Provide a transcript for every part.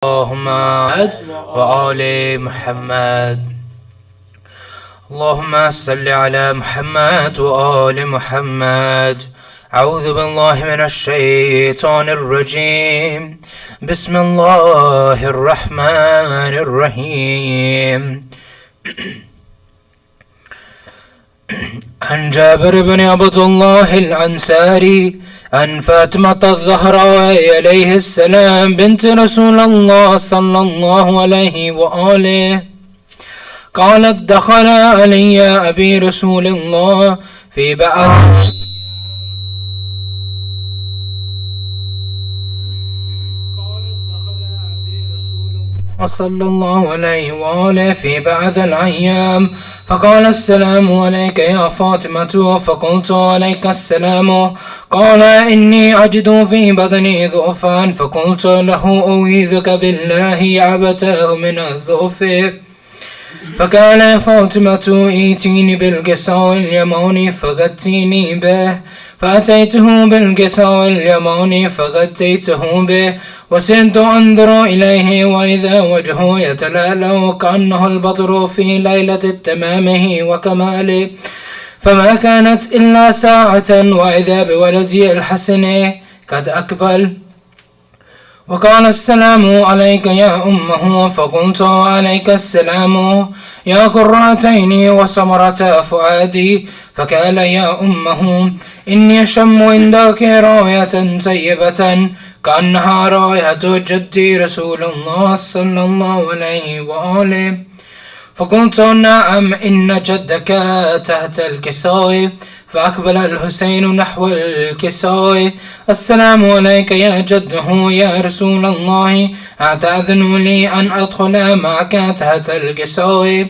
اللهم وآل محمد. اللهم صل على محمد وآل محمد. أعوذ بالله من الشيطان الرجيم. بسم الله الرحمن الرحيم. عن جابر بن عبد الله الأنصاري عن فاطمة الزهراء عليه السلام بنت رسول الله صلى الله عليه وآله قالت: دخل علي أبي رسول الله في بعض صلى الله عليه وآله في بعض الأيام فقال: السلام عليك يا فاطمة. فقلت: عليك السلام. قال: إني أجد في بطني ضعفا. فقلت له: أعوذك بالله يا أبتاه من الضعف. فقال: يا فاطمة ائتيني بالقصاء اليماني فغطيني به. فأتيته بالقصاء اليماني فغطيته به وصرت أنظر إليه وإذا وجهه يتلألأ كأنه البدر في ليلة تمامه وكماله. فما كانت إلا ساعة وإذا بولدي الحسن قد أقبل وقال: السلام عليك يا أمه. فقلت: عليك السلام يا قرتين وسمرة فؤادي. فقال: يا أمه إني أشم عندك راية طيبة كأنها راية جدي رسول الله صلى الله عليه وآله. فقلت: نعم إن جدك تحت الكساء. فأقبل الحسين نحو الكساء: السلام عليك يا جده يا رسول الله، أتأذن لي أن أدخل معك تحت الكساء؟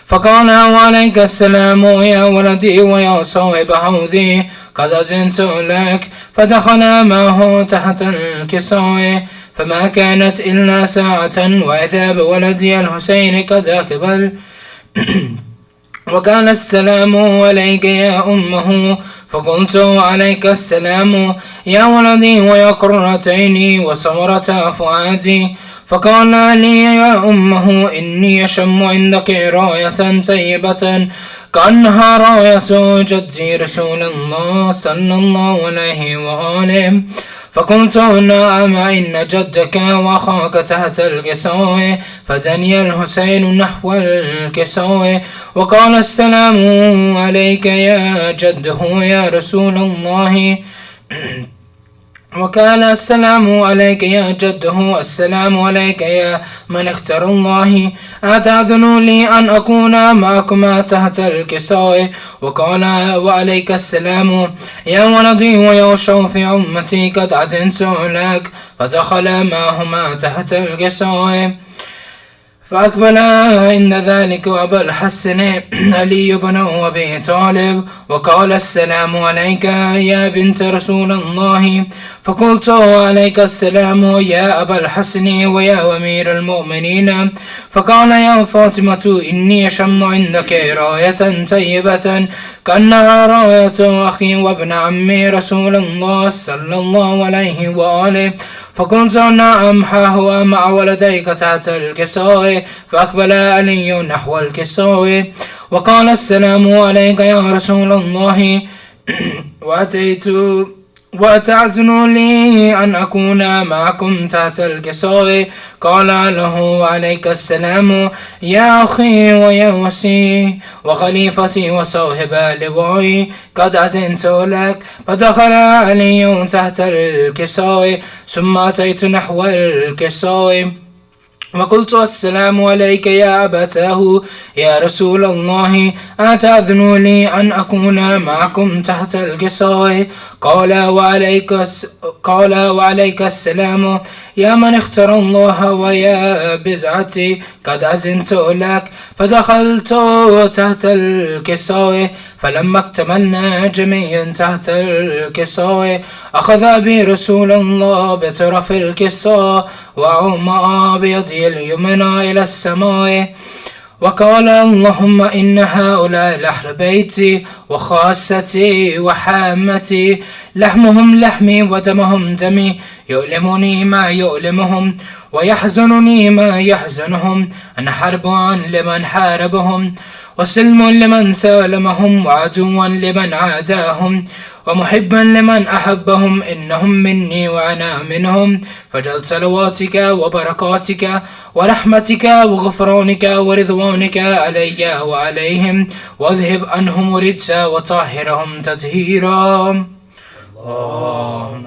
فقال: وعليك السلام يا ولدي ويا صاحب حوضي، قد أذنت لك. فدخل معه تحت الكساء فما كانت إلا ساعة وإذا بولدي الحسين قد أقبل وقال: السلام عليك يا أمه. فقلت: عليك السلام يا ولدي ويا قرتين وسمرة فؤادي. فقال لي: يا أمه إني أشم عندك راية طيبة كأنها راية جدي رسول الله صلى الله عليه وآله. فقلت: نعم إن جدك وأخاك تحت الكساء. فدني الحسين نحو الكساء وقال: السلام عليك يا جده يا رسول الله. وقال: السلام عليك يا جده، السلام عليك يا من اختار الله، أتأذن لي أن أكون معكما تحت الكساء؟ وقال: وعليك السلام يا ولدي ويا شوف أمتي، قد أذنت لك. فدخل معهما تحت الكساء فأقبل عند ذلك أبا الحسن علي بن أبي طالب وقال: السلام عليك يا بنت رسول الله. فقلت: عليك السلام يا أبا الحسن ويا أمير المؤمنين. فقال: يا فاطمة إني أشم عندك راية طيبة كأنها راية أخي وابن عمي رسول الله صلى الله عليه وآله. فقلت: نعم ها هو مع ولديك تحت الكساء. فأقبل علي نحو الكساء وقال: السلام عليك يا رسول الله. وأتأذن لي أن أكون معكم تحت الكساء؟ قال له: عليك السلام يا أخي ويا وصي وخليفتي وصاحب لوائي، قد أذنت لك. فدخل علي تحت الكساء ثم أتيت نحو الكساء وقلت: السلام عليك يا أبتاه يا رسول الله، أتأذن لي أن أكون معكم تحت الكساء؟ قال: وعليك السلام يا من اختار الله ويا بزعتي، قد أذنت لك. فدخلت تحت الكساء فلما اكتملنا جميعا تحت الكساء أخذ أبي رسول الله بطرف الكساء وأومأ بيده اليمنى إلى السماء وقال: اللهم إن هؤلاء لأهل بيتي وخاصتي وحامتي، لحمهم لحمي ودمهم دمي، يؤلمني ما يؤلمهم ويحزنني ما يحزنهم، أن حربان لمن حاربهم، وسلم لمن سالمهم، وعدوا لمن عاداهم، ومحبا لمن أحبهم، إنهم مني وأنا منهم. فاجعل صلواتك وبركاتك ورحمتك وغفرانك ورضوانك علي وعليهم، واذهب عنهم الرجس وطهرهم تطهيرا. اللهم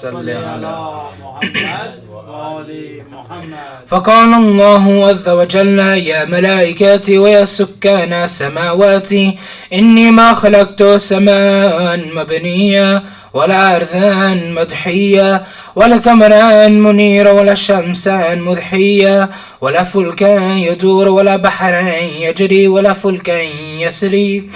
صل على محمد وآل محمد. فقال الله عز وجل: يا ملائكتي ويا سكان السماوات، إني ما خلقت سماء مبنيا ولا أرضا مدحيا ولا قمرا منيرا ولا شمسا مضحيا ولا فلكا يدور ولا بحرا يجري ولا فلكا يسري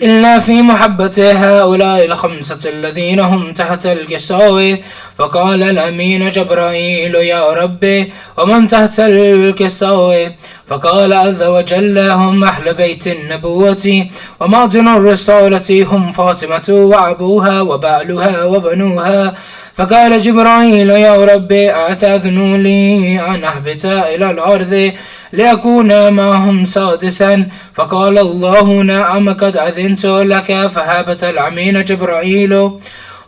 إلا في محبة هؤلاء الخمسة الذين هم تحت الكساوي. فقال الأمين جبرائيل: يا ربي، ومن تحت الكساوي؟ فقال عز وجل: هم أهل بيت النبوة ومعدن الرسالة، هم فاطمة وأبوها وبعلها وبنوها. فقال جبرائيل: يا ربي، أتأذن لي أن أهبط إلى الأرض ليكون معهم سادسا؟ فقال الله: نعم، قد أذنت لك. فهبط الأمين جبرائيل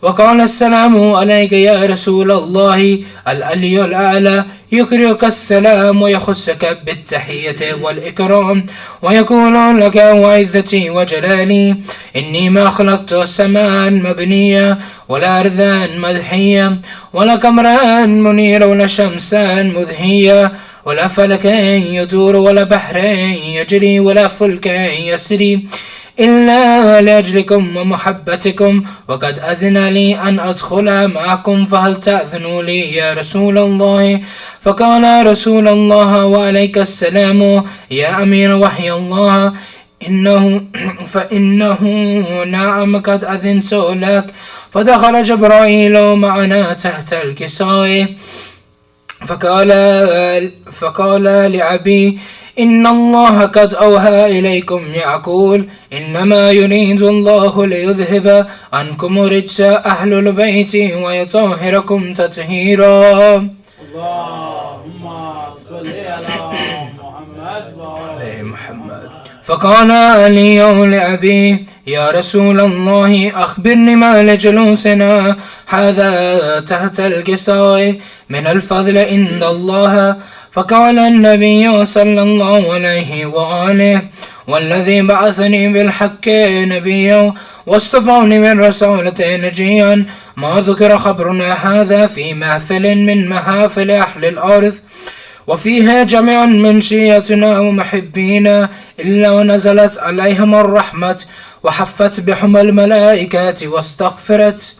وقال: السلام عليك يا رسول الله. العلي الأعلى يقرئك السلام ويخصك بالتحية والإكرام، ويقول لك: وعزتي وجلالي، إني ما خلقت سماء مبنية ولا أرضا مدحية ولا قمرا منيرا ولا شمسا مذهية ولا فلكا يدور ولا بحرا يجري ولا فلكا يسري إلا لأجلكم ومحبتكم، وقد أذن لي أن أدخل معكم، فهل تأذن لي يا رسول الله؟ فقال رسول الله: وعليك السلام يا أمير وحي الله، فإنه نعم، قد أذنت لك. فدخل جبرائيل معنا تحت الكساء، فقال لأبي: إن الله قد أوحى إليكم يقول: إنما يريد الله ليذهب عنكم رجس أهل البيت ويطهركم تطهيرا. اللهم صل على محمد وآل محمد. فقال علي لأبي: يا رسول الله، أخبرني ما لجلوسنا هذا تحت الكساء من الفضل عند الله. فقال النبي صلى الله عليه وآله: والذي بعثني بالحق نبيا واصطفاني من رسالة نجيا، ما ذكر خبرنا هذا في محفل من محافل أهل الأرض، وفيها جميع من شيعتنا ومحبينا، إلا ونزلت عليهم الرحمة وحفت بهم الملائكة واستغفرت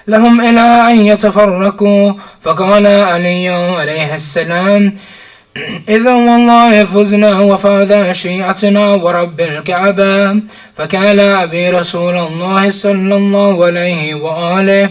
لهم إلى أن يتفرقوا. فقال علي عليه السلام: إذا والله فزنا وفاز شيعتنا ورب الكعبة. فقال أبي رسول الله صلى الله عليه وآله: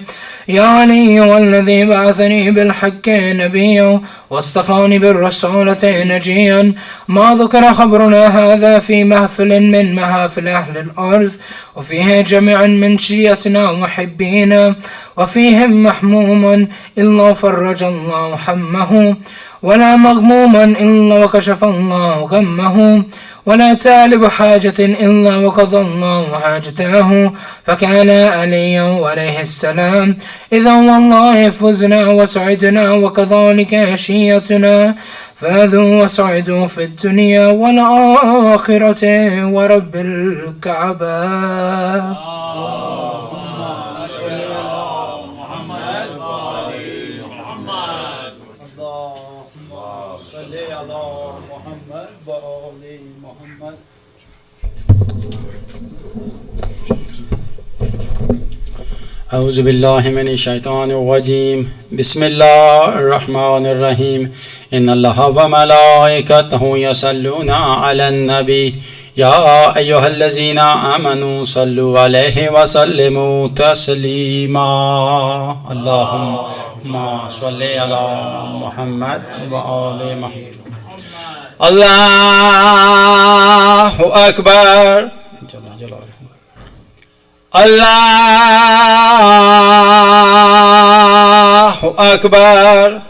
يا علي، والذي بعثني بالحق نبيا واصطفاني بالرسالة نجيا، ما ذكر خبرنا هذا في محفل من محافل أهل الأرض، وفيه جميع من شيعتنا ومحبينا، وفيهم محموم إلا فرج الله همه، ولا مغموما إلا وكشف الله غمه، ولا طالب حاجة إلا وقضى الله حاجته. فكان علي عليه السلام: إذا والله فزنا وسعدنا، وكذلك شيعتنا فاذوا وسعدوا في الدنيا والآخرة ورب الكعبة. أعوذ بالله من الشيطان الرجيم. بسم الله الرحمن الرحيم. إن الله وملائكته يصلون على النبي يا أيها الذين آمنوا صلوا عليه وسلموا تسليما. اللهم صل على محمد وآل محمد. الله أكبر. الله أكبر.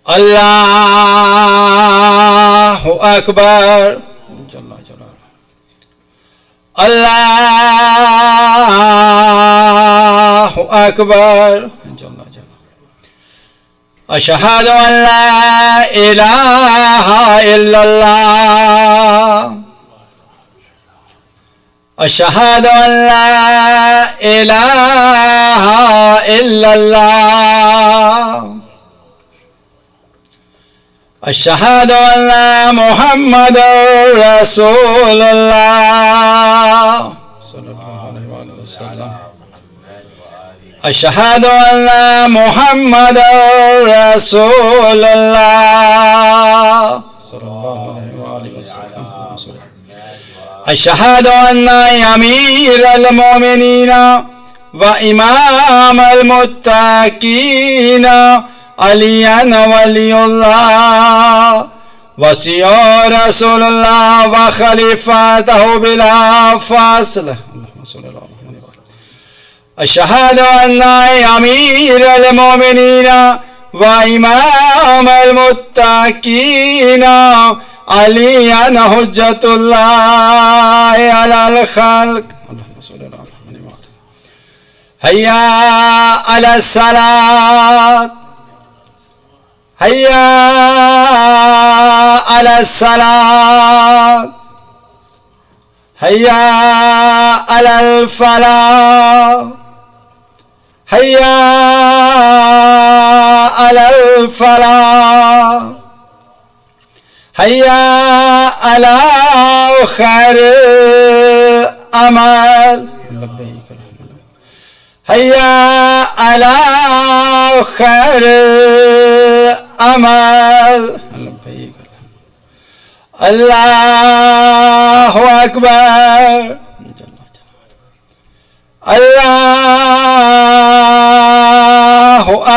الله أكبر. جل جلاله. الله أكبر. جل جلاله. أشهد أن لا إله إلا الله. أشهد أن لا إله إلا الله. أشهد أن محمد رسول الله صلى الله عليه وسلم. أشهد أن محمد رسول الله صلى الله عليه وسلم. أشهد أن أمير المؤمنين وإمام المتقين عليا ولي الله وصي رسول الله وخليفته بلا فاصل. أشهد أن أمير المؤمنين وإمام المتقين عليا حجة الله على الخلق. هيا على الصلاة. هيا على الصلاة. هيا على الفلاح. هيا على الفلاح. هيا على خير أمل. هيا على خير أمل. الله أكبر. الله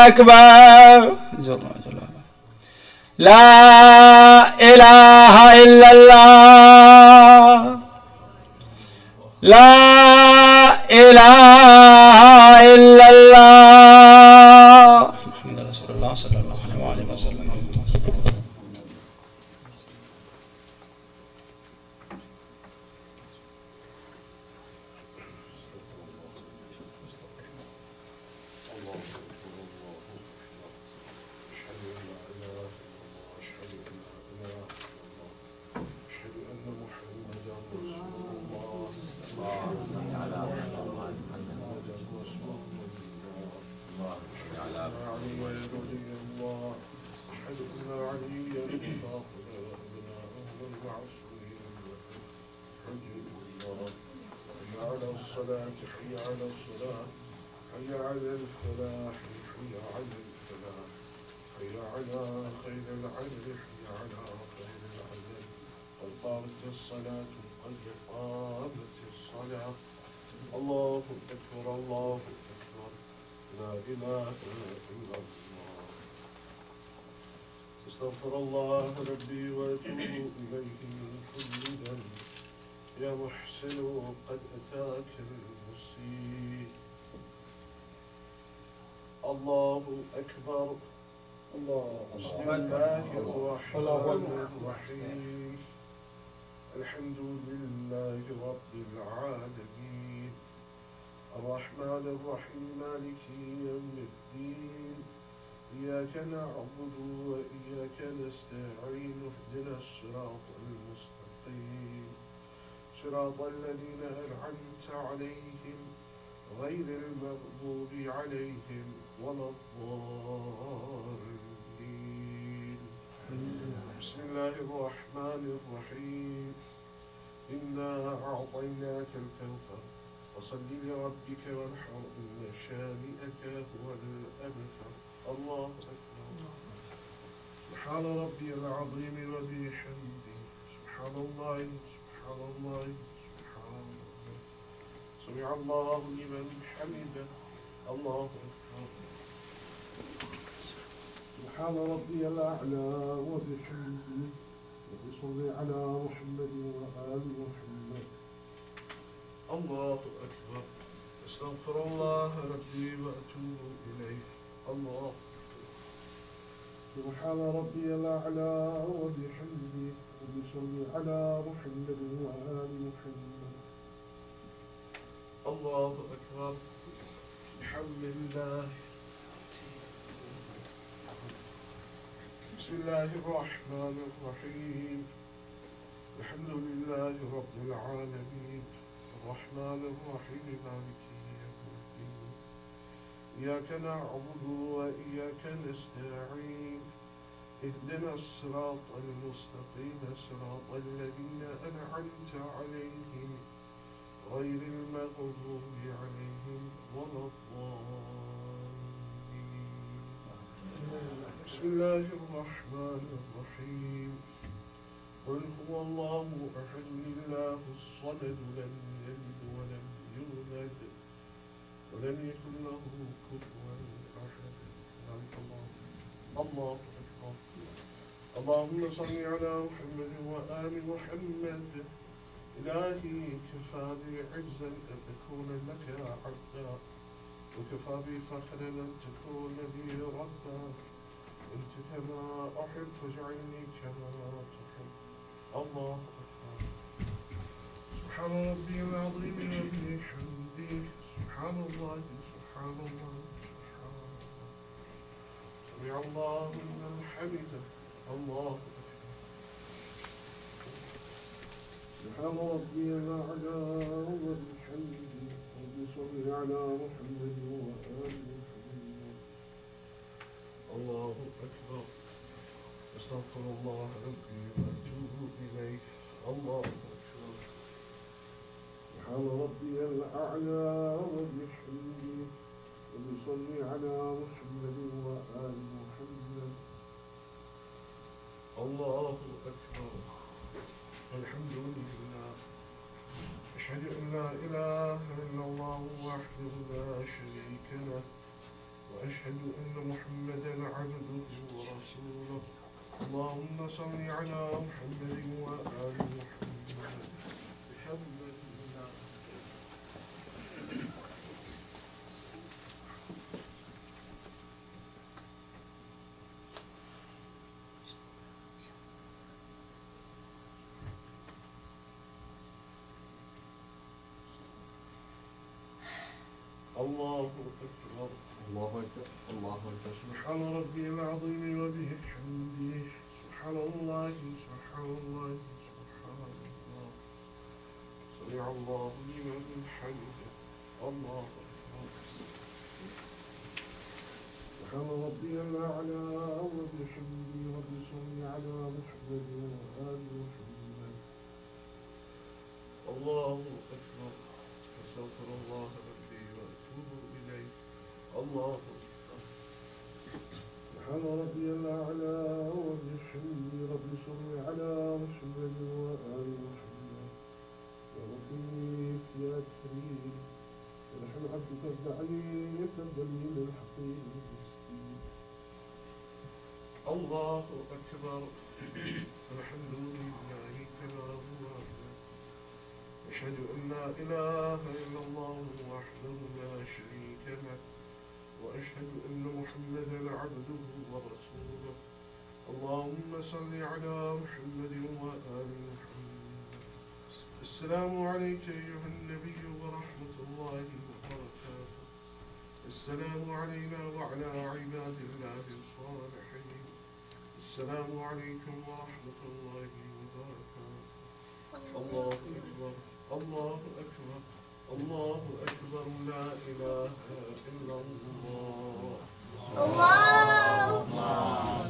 أكبر. لا إله إلا الله. لا إله إلا الله. محمد رسول الله صلى الله عليه وسلم. استغفر الله ربي واتوب اليه من كل ذنب يا محسن قد اتاك المسيء. الله اكبر. بسم الله الرحمن الرحيم. الحمد لله رب العالمين الرحمن الرحيم مالك يوم الدين إياك نعبد وإياك نستعين اهدنا الصراط المستقيم صراط الذين أنعمت عليهم غير المغضوب عليهم ولا الضالين. بسم الله الرحمن الرحيم. إنا أعطيناك الكوثر فصل لربك وانحر إن شانئك هو الأبتر. الله أكبر. سبحان ربي العظيم وبحمده. سبحان الله. سبحان الله. سبحان الله. سمع الله لمن حمده. الله أكبر. سبحان ربي الأعلى وبحمده. وصل على محمد وآل محمد. الله أكبر. أستغفر الله ربي وأتوب إليه. الله سبحان ربي الأعلى وبحمده وبصلي على محمد وآل محمد. الله أكبر. الحمد لله. بسم الله الرحمن الرحيم. الحمد لله رب العالمين الرحمن الرحيم مالك يوم الدين إياك نعبد وإياك نستعين اهدنا الصراط المستقيم صراط الذين أنعمت عليهم غير المغضوب عليهم ولا الضالين. بسم الله الرحمن الرحيم. قل هو الله أحد الله الصمد لم يلد ولم يولد ولم يكن له كفوا أحد. الله أكبر. اللهم صل على محمد وآل محمد. إلهي كفى بي عزا أن أكون لك عبدا وكفى بي فخرا أن تكون بي ربا. أنت كما أحب فاجعلني كما تحب. الله أكبر. سبحان ربي العظيم وبحمده سبحان الله سبحان الله سبحان الله. سمع الله لمن حمده. الله أكبر. سبحان ربي الأعلى وبحمده وبصلي على محمد وآل محمد. الله أكبر. أستغفر الله ربي وأتوب إليه. الله أكبر. سبحان ربي الأعلى وبحمده وبصلي على محمد وآل محمد. الله أكبر. الحمد لله. أشهد أن لا إله إلا الله وحده لا شريك له وأشهد أن محمدا عبده ورسوله. اللهم صل على محمد وآل محمد. الحمد لله. الله أكبر. الله أكبر. الله أكبر. سبحان ربي العظيم وبحمده سبحان الله سبحان الله سبحان الله. سمع الله لمن حمده. الله أكبر. سبحان ربي الأعلى وبحمده وبصلي على محمد وآل محمد. الله أكبر. أستغفر الله ربي وأتوب إليه. الله أكبر. سبحان ربي الأعلى وبحمده رب صل على محمد وآل محمد. يا ربي يا كريم ونحن عبدك الضعيف الذليل الحقير المسكين. الله أكبر. الحمد لله كما هو. أشهد أن لا إله إلا الله وحده لا شريك له وأشهد أن محمدا عبده ورسوله. اللهم صل على محمد وآل محمد. السلام عليك أيها النبي ورحمة الله وبركاته. السلام علينا وعلى عباد الله الصالحين. السلام عليكم ورحمة الله وبركاته. الله أكبر. الله أكبر. الله أكبر. لا إله إلا الله. اللهم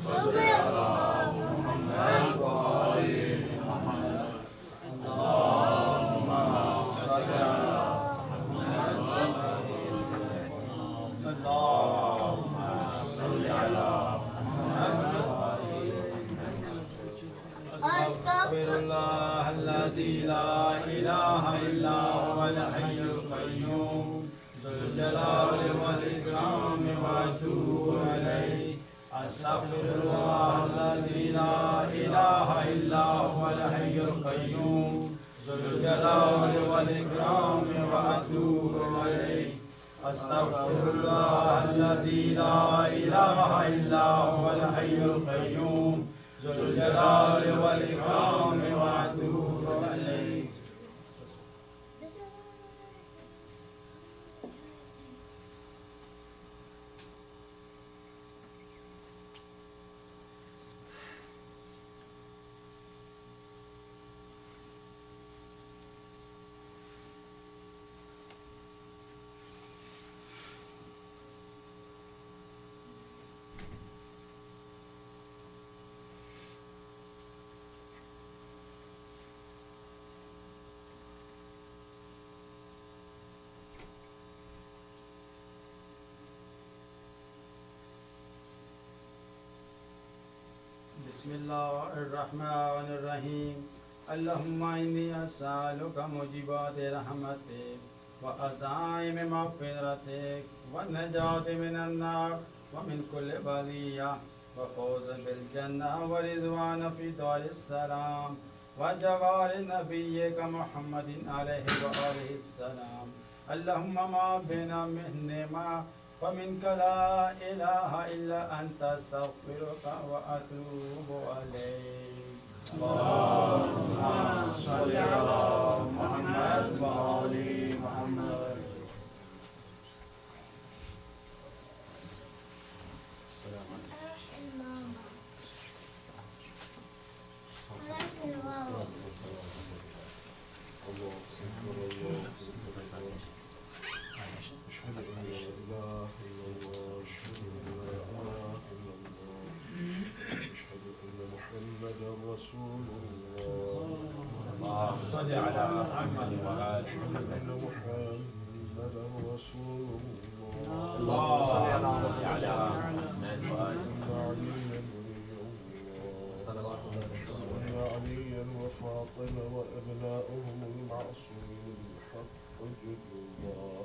صل على محمد وآل محمد. اللهم صل على محمد وآل محمد. اللهم صل على محمد وآل محمد. أستغفر الله الذي لا إله إلا هو الحي القيوم ذو الجلال والإكرام وأتوب إليه. أستغفر الله الذي لا إله إلا هو الحي القيوم ذو الجلال والإكرام وأتوب إليه. أستغفر الله الذي لا إله إلا هو الحي القيوم ذو الجلال والإكرام وأتوب إليه. بسم الله الرحمن الرحيم. اللهم إني أسألك موجبات رحمتك وعزائم مغفرتك والنجاة من النار ومن كل بلية وفوز بالجنة ورضوان في دار السلام وجوار نبيك محمد عليه وآله السلام. اللهم ما بنا من نعمة ومنك لا إله إلا أنت أستغفرك وأتوب إليك. اللهم صل على محمد وآل محمد. صل على محمد وآل محمد. محمد رسول الله. اللهم صل على محمد وآل عليا وفاطمة وأبناؤهم المعصومين الحق جد الله.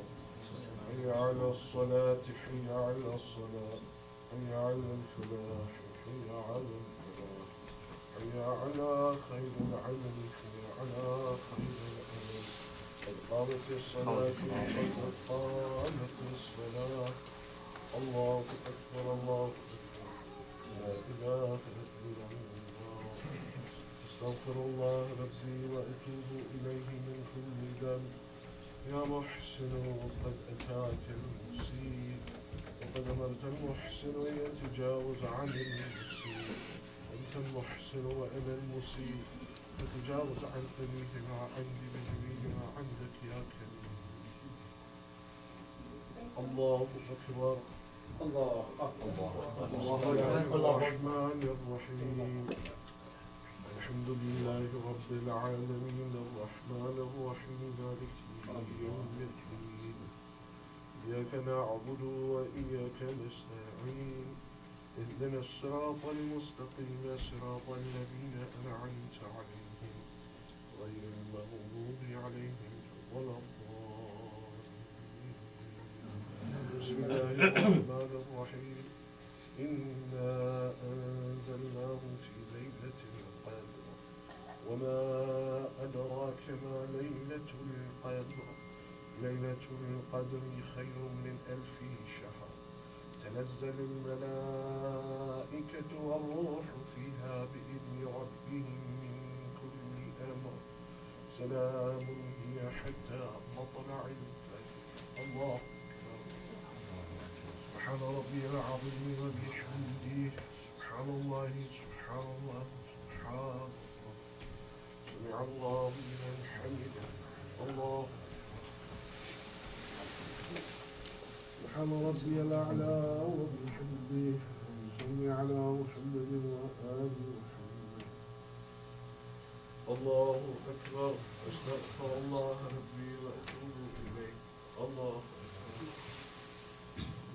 حي على الصلاة حي على الصلاة حي على الفلاح حي على الفلاح حي على خير العمل حي على خير العمل. قد قامت الصلاة وقد قامت الصلاة. الله أكبر الله أكبر لا إله إلا الله. أستغفر الله ربي وأتوب إليه من كل ذنب. يا محسن قد أتاك المسيء وقد أمرت المحسن يتجاوز عن المسيء. أنت المحسن وأنا المسيء فتجاوز عن قليل ما عندي بجميل ما عندك يا كريم. الله أكبر الله أكبر. الله الرحمن الرحيم. الحمد لله رب العالمين الرحمن الرحيم مالك يوم الدين. إياك نعبد وإياك نستعين. اهدنا الصراط المستقيم صراط الذين أنعمت عليهم غير المغضوب عليهم ولا الضالين. بسم الله الرحمن الرحيم. إنا أنزلناه في ليلة القدر وما أدراك ما ليلة القدر. ليلة القدر خير من 1000 شهر. تنزل الملائكة والروح فيها بإذن ربهم من كل أمر. سلام هي حتى مطلع الفجر. الله أكبر. سبحان ربي العظيم وبحمده سبحان الله سبحان الله سبحان الله. سمع الله لمن حمده. الله سبحان ربي الأعلى وبحمده. صل على محمد وآل محمد. الله أكبر. أستغفر الله ربي وأتوب إليه. الله أكبر.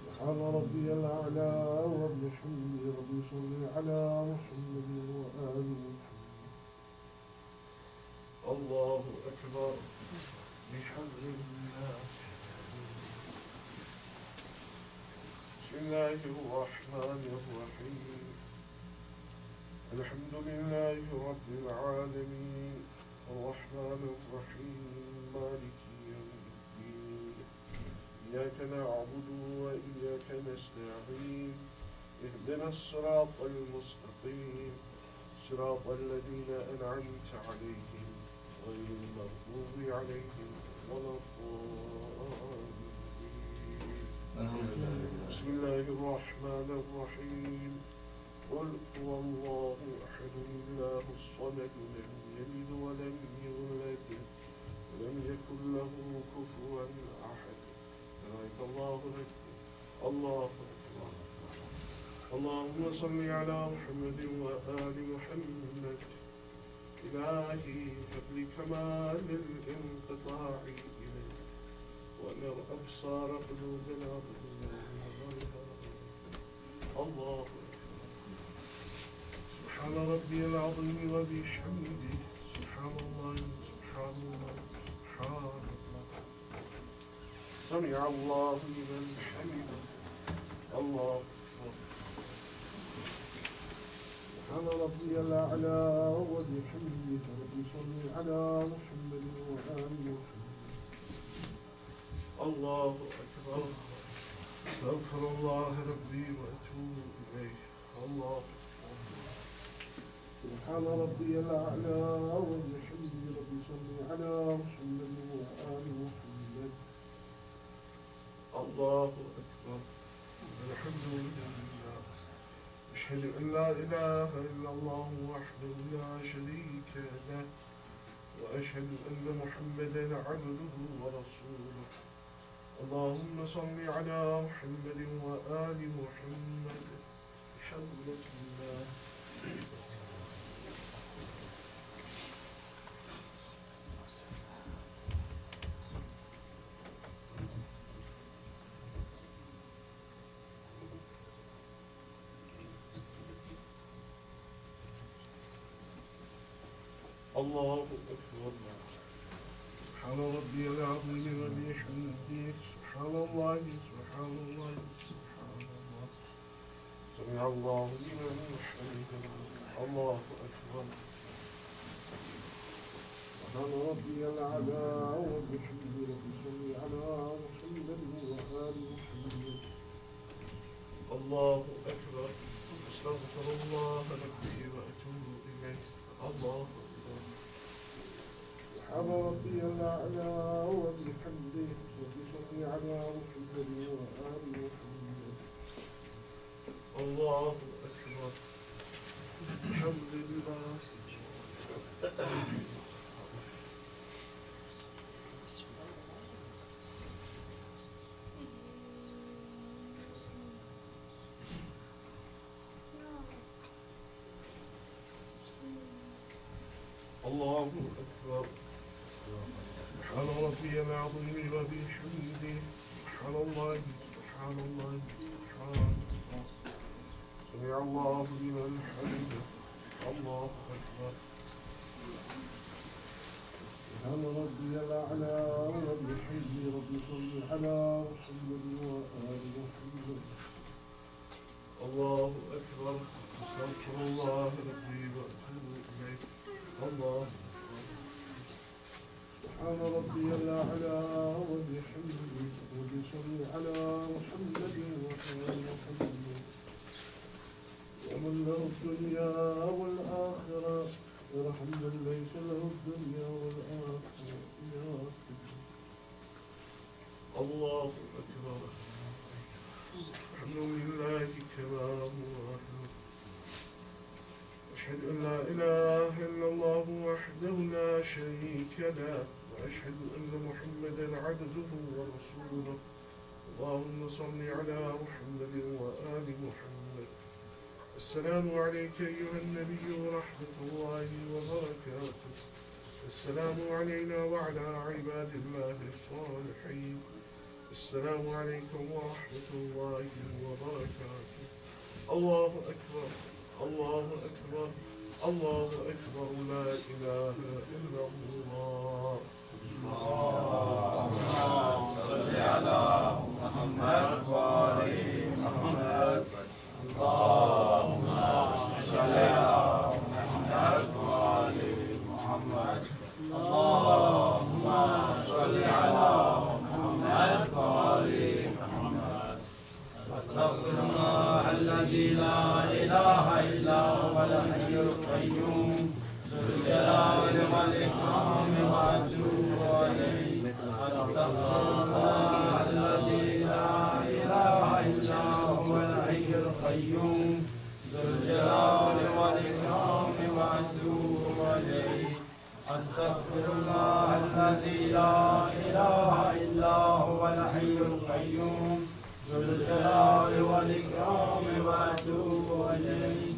سبحان ربي الأعلى وبحمده. ربي صل على محمد وآل محمد. الله أكبر. بحمد الله. بسم الله الرحمن الرحيم. الحمد لله رب العالمين الرحمن الرحيم مالك يوم الدين. إياك نعبد وإياك نستعين اهدنا الصراط المستقيم صراط الذين أنعمت عليهم غير المغضوب عليهم ولا الضالين. بسم الله الرحمن الرحيم. قل هو الله أحد الله الصمد لم يلد ولم يولد ولم يكن له كفوا أحد. بارك الله لك. الله أكبر. اللهم صل على محمد وآل محمد. إلهي هب لي كمال الانقطاع إليك ونر أبصار قلوبنا الله أكبر. سبحان ربي العظيم وبحمده سبحان الله سبحان الله سبحان الله. سمع الله لمن حمده. الله أكبر. سبحان ربي الأعلى وبحمده ربي صل على محمد وآل محمد. الله أكبر. أستغفر الله ربي وأتوب إليه. الله أكبر. سبحان ربي الأعلى وبحمده ربي صل على محمد وآل محمد. الله أكبر. الحمد لله. أشهد أن لا إله إلا الله وحده لا شريك له وأشهد أن محمدا عبده ورسوله. اللهم صل على محمد وآل محمد بحولك الله. الله أكبر. سبحان ربي العظيم وبحمده سبحان الله سبحان الله سبحان الله. سمع الله لمن حمده. الله أكبر. سبحان ربي الأعلى وبحمده ربي صل على محمد وآل محمد. الله أكبر. أستغفر الله ربي وأتوب إليه. الله أكبر. سبحان ربي الأعلى وبحمده ربي صل على محمد وآل محمد. الله أكبر. الحمد لله. الله أكبر. سبحان ربي العظيم وبحمده سبحان الله سبحان الله سبحان الله. سمع الله لمن حمده. الله أكبر. سبحان ربي الأعلى وبحمده ربي صل على محمد وآل محمد. الله أكبر. أستغفر الله ربي وأتوب إليه. الله أكبر. سبحان ربي الأعلى وبحمده ربي صل على محمد وآل محمد. ومن له الدنيا والآخرة ورحم من ليس له الدنيا والآخرة. الله أكبر. الحمد لله كما هو. أشهد أن لا إله إلا الله وحده لا شريك له وأشهد أن محمدا عبده ورسوله. اللهم صل على محمد وآل محمد. السلام عليك أيها النبي ورحمة الله وبركاته. السلام علينا وعلى عباد الله الصالحين. السلام عليكم ورحمة الله وبركاته. الله أكبر. الله أكبر. الله أكبر. لا إله إلا الله. اللهم صل على محمد وآل محمد. اللهم صل على محمد وآل محمد. اللهم صل على محمد وآل القيوم ذو الجلال والإكرام وأتوب إليه أستغفر الله الذي لا إله إلا هو الحي القيوم ذو الجلال والإكرام وأتوب إليه أستغفر الله الذي لا إله إلا هو الحي القيوم ذو الجلال والإكرام وأتوب إليه.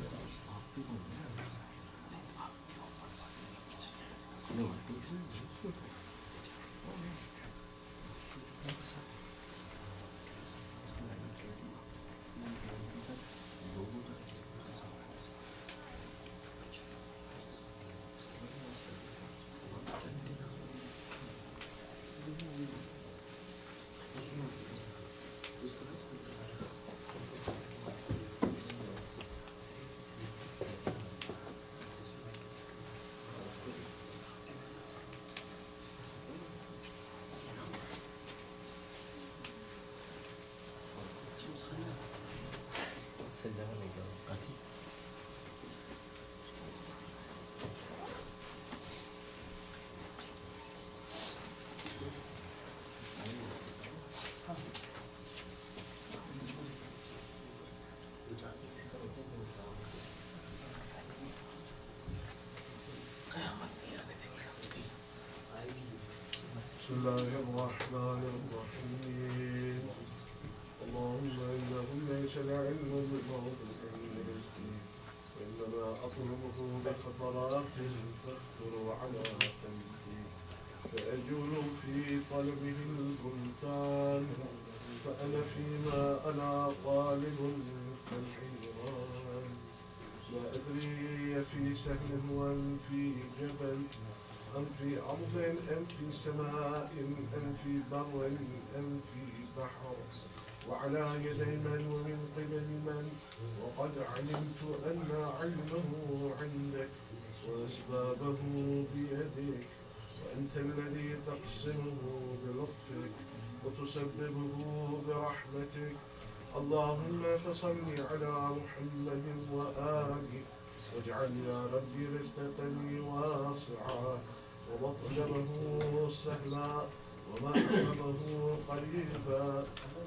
بسم الله الرحمن الرحيم. اللهم إنه ليس العلم بالموت وإنما أطلبه بخطرات تخطر على قلبي فأجول في طلبه البلدان فأنا فيما أنا طالب كالحيران لا أدري في سهل أم في جبل أم في أرض أم في سماء أم في بر أم في بحر وعلى يدي من ومن قبل من وقد علمت أن علمه عندك وأسبابه بيدك وأنت الذي تقسمه بلطفك وتسببه برحمتك. اللهم فصل على محمد وآله واجعل يا ربي رزقني واسعا ومطلبه سهلا ومأخذه قريبا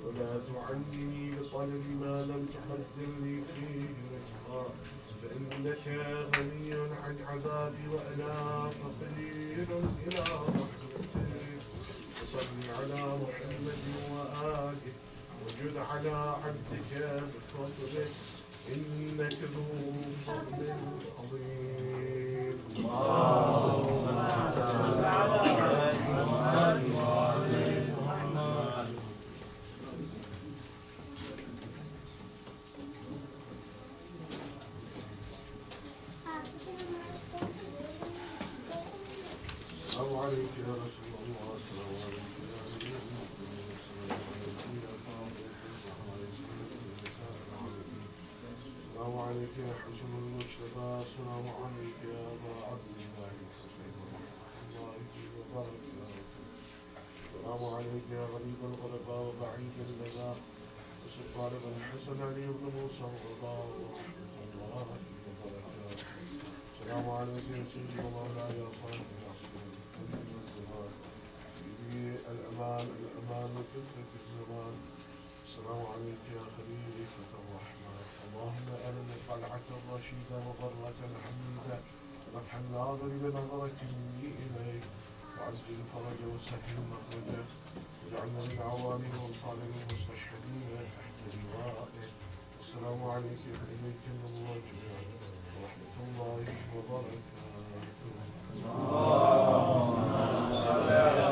ولا تعني بطلب ما لم تقدر لي فيه رزقا فإنك غني عن عذابي وأنا فقير إلى رحمتك. وصل على محمد وآله وجد على عبدك بفضلك إنك ذو فضل عظيم. اللهم صل على محمد وآل محمد. السلام عليك يا رسول الله. السلام عليك يا نبي الله. السلام عليك يا حسن المجتبى. السلام عليك يا أبا عبد الله الله وبركاته. السلام عليك يا غريب الغرباء وبعيد اللذا وسلطان بن الحسن علي بن موسى الرضا ورحمة الله وبركاته. السلام عليك يا سيدي ومولاي يا صاحب الأمان الأمان وكثرة الزمان. السلام عليك يا خليفة الرحمن. اللهم أرنا القلعة الرشيدة وضرة الحميدة فتح الناظر بنظرة مني إليك وعزل الفرج وسهل مخرجه واجعلنا من عوانه وانصاره المستشهدين تحت لوائه. السلام عليك إليك الرجوع ورحمة الله وبركاته. اللهم صل على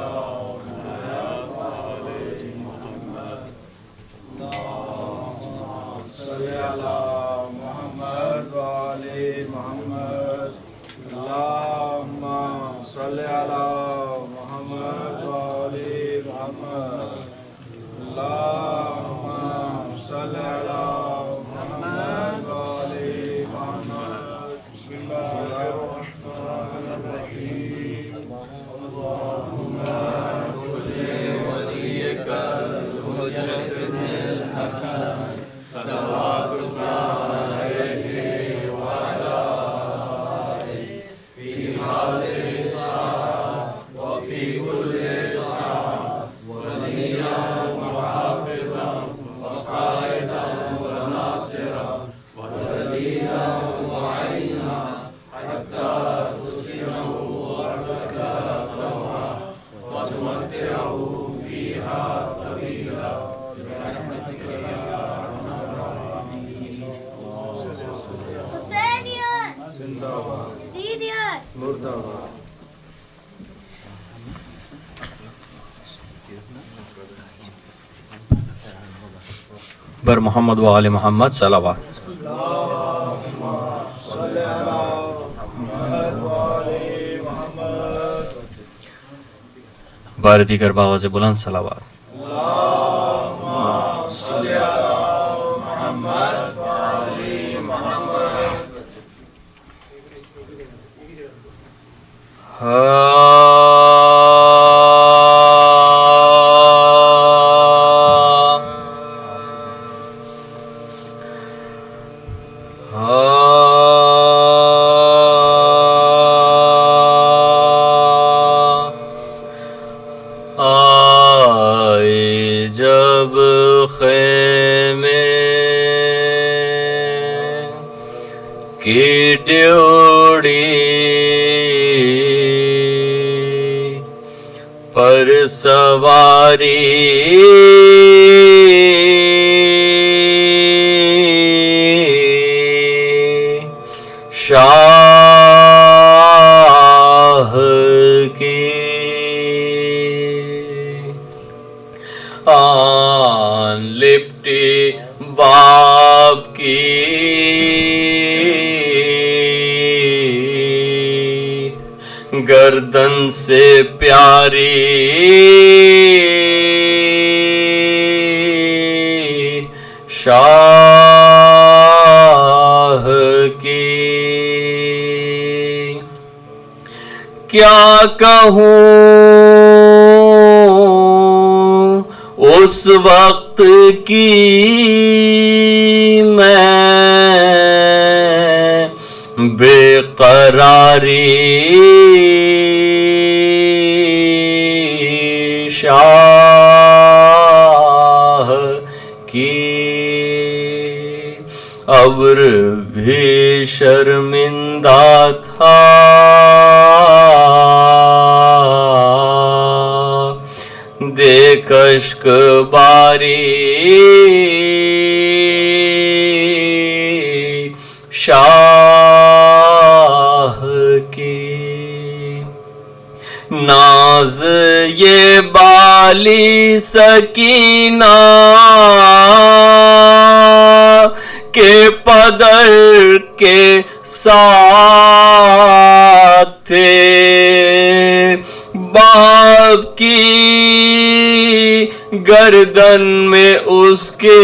صل على محمد وآل محمد. اللهم صل على محمد وآل محمد. اللهم صل على محمد وآل محمد. بسم الله الرحمن الرحيم. اللهم كل وليك الحجة الحسن صلواتك عليه وعلى بر محمد و آل محمد صلوات. بار دیگر بآواز بلند صلوات. جب خیمے کی ڈیوڑی پر سواری شاہ کی آن لپٹی باب کی گردن سے پیاری شاہ کی کیا کہوں اس وقت کی میں بے قراری شاہ کی ابر بھی شرمندہ تھا دیکھ اشک باری شاہ کی ناز یہ بالی سکینہ کے پدر کے ساتھ تھے باپ کی گردن میں اس کے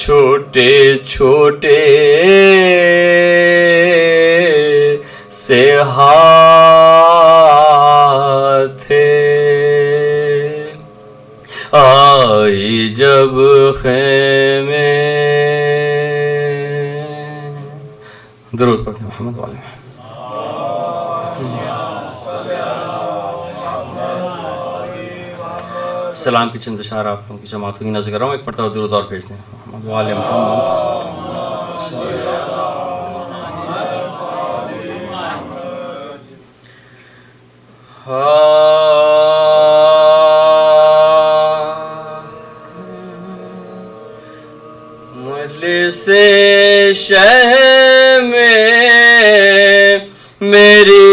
چھوٹے چھوٹے سے ہاتھ تھے آئی جب خیمے درود پڑھتے ہیں محمد والے سلام کی چند اشارہ آپ لوگوں کی جماعتوں کی نظر کر رہا ہوں. ایک مرتبہ درود اور بھیج دیں محمد والے محمد. مجلس شہ میں میری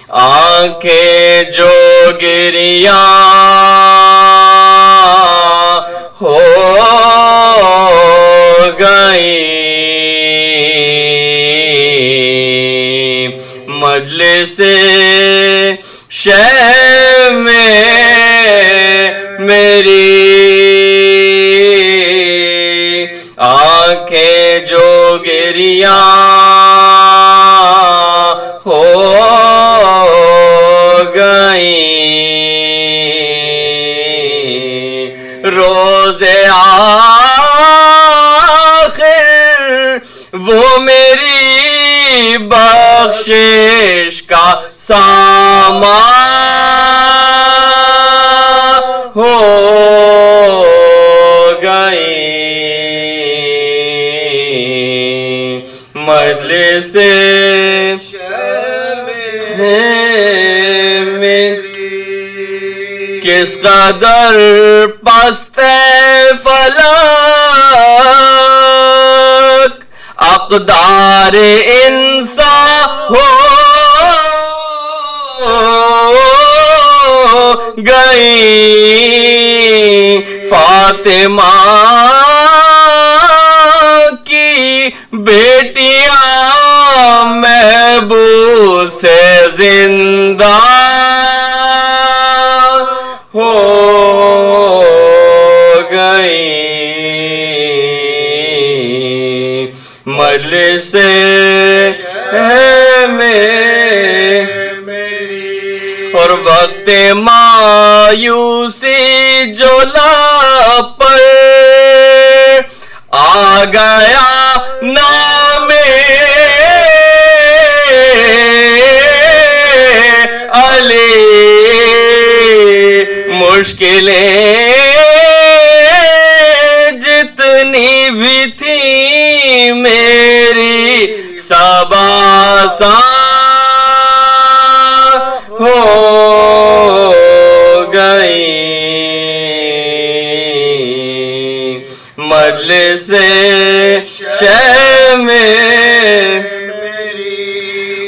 آنکھیں جو گریاں ہو گئیں مجلس شہ میں میری آنکھیں جو گریاں ہو گئیں روز آخر وہ میری بخشش کا سامان ہو گئیں مجلس کس قدر پست فلک اقدار انسان ہو گئی فاطمہ کی بیٹیاں محبوب سے زندہ ہو گئی مجلس میں اور وقت مایوسی جو لب پر آ گیا نام علی مشکلیں جتنی بھی تھی میری سب آسان ہو گئی مجلس شہ میں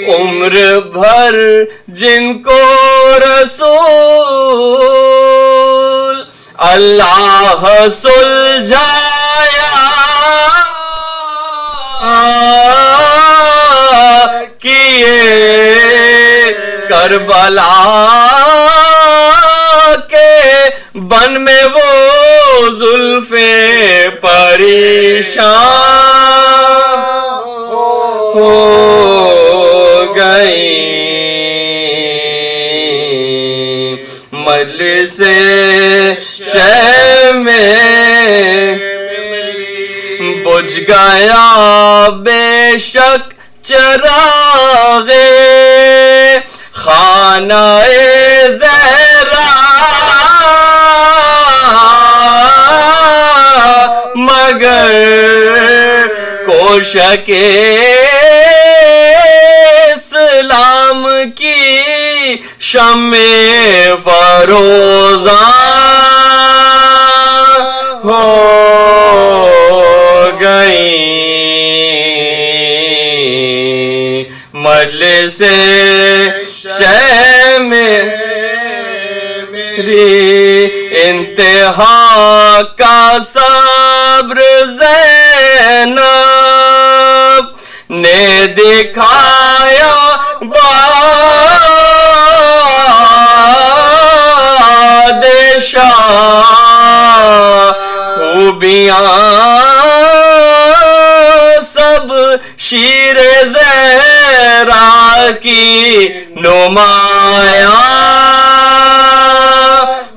عمر بھر جن کو رسول اللہ سلجھایا کیے کربلا کے بن میں وہ زلفیں پریشان ہو گئی مجلس شہ میں بجھ گیا بے شک چراغ خانہ زہرا مگر کوشک اسلام کی شمع فروزاں ہو گئی مجلس شہ میں میری انتہا کا صبر زینب نے دکھایا بادشاہ خوبیاں سب شیر زہرا کی نمایاں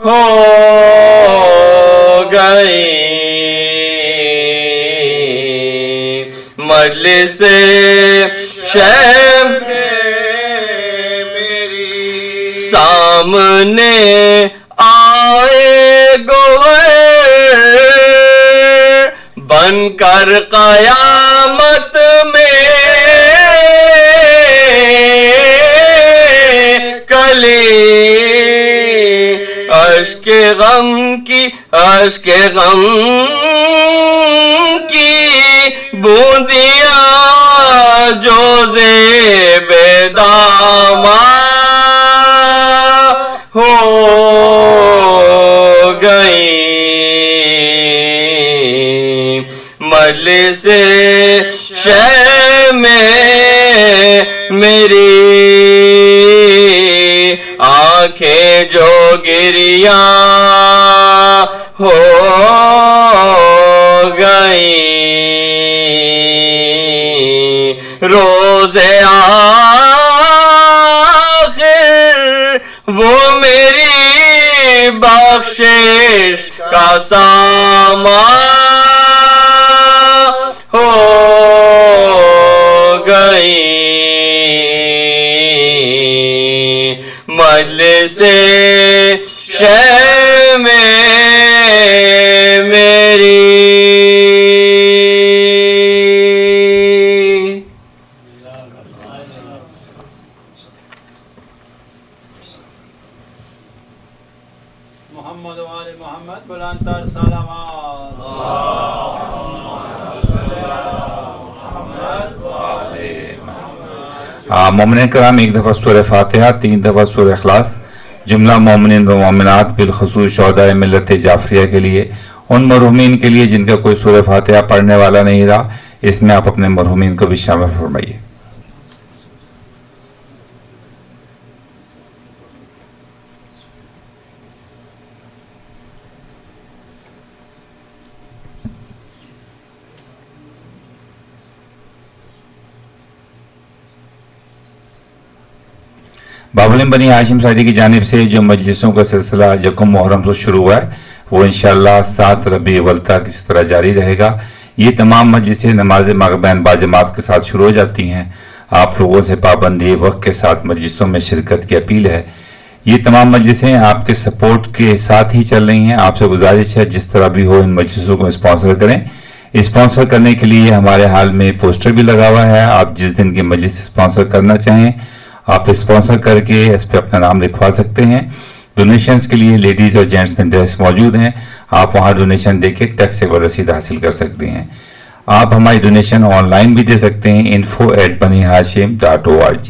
ہو گئی مجلس شہ سامنے آئے گوہر بن کر قیامت میں کلی اشک غم کی بوندیاں جو زیب داماں ہو گئی مجلس شہ میں میری آنکھیں جو گریاں ہو گئی روز آخر وہ میری بخشش کا سامان ہو گئی مجلس شہ میں میری محمد و آل محمد بلندتر سلامات مومنین کرام ایک دفعہ سورہ فاتحہ، 3 دفعہ سورہ اخلاص، جملہ مومنین و مومنات بالخصوص شہدائے ملت جعفریہ کے لیے، ان مرحومین کے لیے جن کا کوئی سورہ فاتحہ پڑھنے والا نہیں رہا، اس میں آپ اپنے مرحومین کو بھی شامل فرمائیے۔ باب العلم بنی ہاشم سعدی کی جانب سے جو مجلسوں کا سلسلہ یکم محرم سے شروع ہوا ہے وہ انشاءاللہ 7 ربیع الاول تک اس طرح جاری رہے گا۔ یہ تمام مجلسیں نماز مغربین باجماعت کے ساتھ شروع ہو جاتی ہیں۔ آپ لوگوں سے پابندی وقت کے ساتھ مجلسوں میں شرکت کی اپیل ہے۔ یہ تمام مجلسیں آپ کے سپورٹ کے ساتھ ہی چل رہی ہیں۔ آپ سے گزارش ہے جس طرح بھی ہو ان مجلسوں کو اسپانسر کریں۔ اسپانسر کرنے کے لیے ہمارے ہال میں پوسٹر بھی لگا ہوا ہے۔ آپ جس دن کی مجلس اسپانسر کرنا چاہیں آپ اسپانسر کر کے اس پہ اپنا نام لکھوا سکتے ہیں۔ ڈونیشنز کے لیے لیڈیز اور جینٹس میں ڈریس موجود ہیں، آپ وہاں ڈونیشن دے کے ٹیکسیبل رسید حاصل کر سکتے ہیں۔ آپ ہماری ڈونیشن آن لائن بھی دے سکتے ہیں info@banihashim.org۔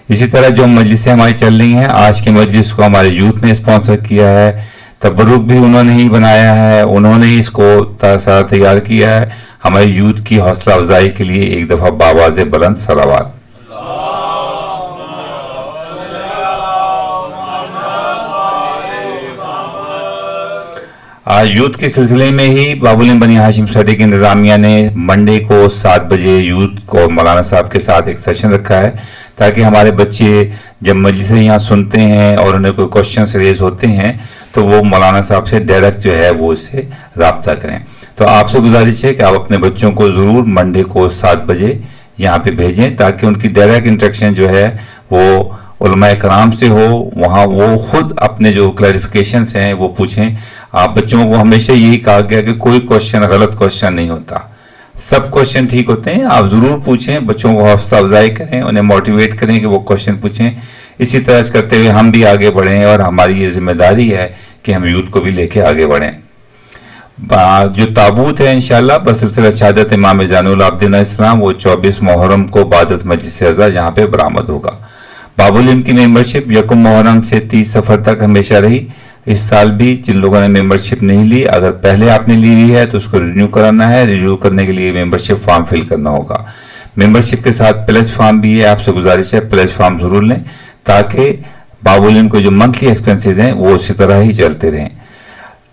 اسی طرح جو مجلسیں ہماری چل رہی ہیں، آج کے مجلس کو ہمارے یوتھ نے اسپانسر کیا ہے، تبرک بھی انہوں نے ہی بنایا ہے، انہوں نے ہی اس کو سارا تیار کیا ہے۔ ہمارے یوتھ کی حوصلہ افزائی کے لیے ایک دفعہ بآواز بلند صلوات۔ آج یوتھ کے سلسلے میں ہی باب العلم بنی ہاشم سعدی کی انتظامیہ نے منڈے کو 7 بجے یوتھ کو مولانا صاحب کے ساتھ ایک سیشن رکھا ہے تاکہ ہمارے بچے جب مجلسیں یہاں سنتے ہیں اور انہیں کوئی کوشچنس ریز ہوتے ہیں تو وہ مولانا صاحب سے ڈائریکٹ جو ہے وہ اس سے رابطہ کریں۔ تو آپ سے گزارش ہے کہ آپ اپنے بچوں کو ضرور منڈے کو 7 بجے یہاں پہ بھیجیں تاکہ ان کی ڈائریکٹ انٹریکشن جو ہے وہ علماء کرام سے ہو، وہاں وہ خود اپنے جو کلیریفیکیشنس ہیں وہ پوچھیں۔ آپ بچوں کو ہمیشہ یہی کہا گیا کہ کوئی کوشچن غلط کوشچن نہیں ہوتا، سب کوشچن ٹھیک ہوتے ہیں، آپ ضرور پوچھیں، بچوں کو حوصلہ افزائی کریں، انہیں موٹیویٹ کریں کہ وہ کوشچن پوچھیں۔ اسی طرح کرتے ہوئے ہم بھی آگے بڑھیں اور ہماری یہ ذمہ داری ہے کہ ہم یوتھ کو بھی لے کے آگے بڑھیں۔ جو تابوت ہے انشاءاللہ بسلسلہ شہادت امام زین العابدین علیہ السلام وہ 24 محرم کو بعد مجلس اعزاز یہاں پہ برآمد ہوگا۔ باب العلم کی ممبرشپ یکم محرم سے 30 صفر تک ہمیشہ رہی۔ اس سال بھی جن لوگوں نے ممبرشپ نہیں لی، اگر پہلے آپ نے لی ہوئی ہے تو اس کو رینیو کرانا ہے۔ رینیو کرنے کے لیے ممبرشپ فارم فل کرنا ہوگا۔ ممبرشپ کے ساتھ پلیج فارم بھی ہے، آپ سے گزارش ہے پلیج فارم ضرور لیں تاکہ باب العلم کو جو منتھلی ایکسپنسز ہیں وہ اسی طرح ہی چلتے رہیں۔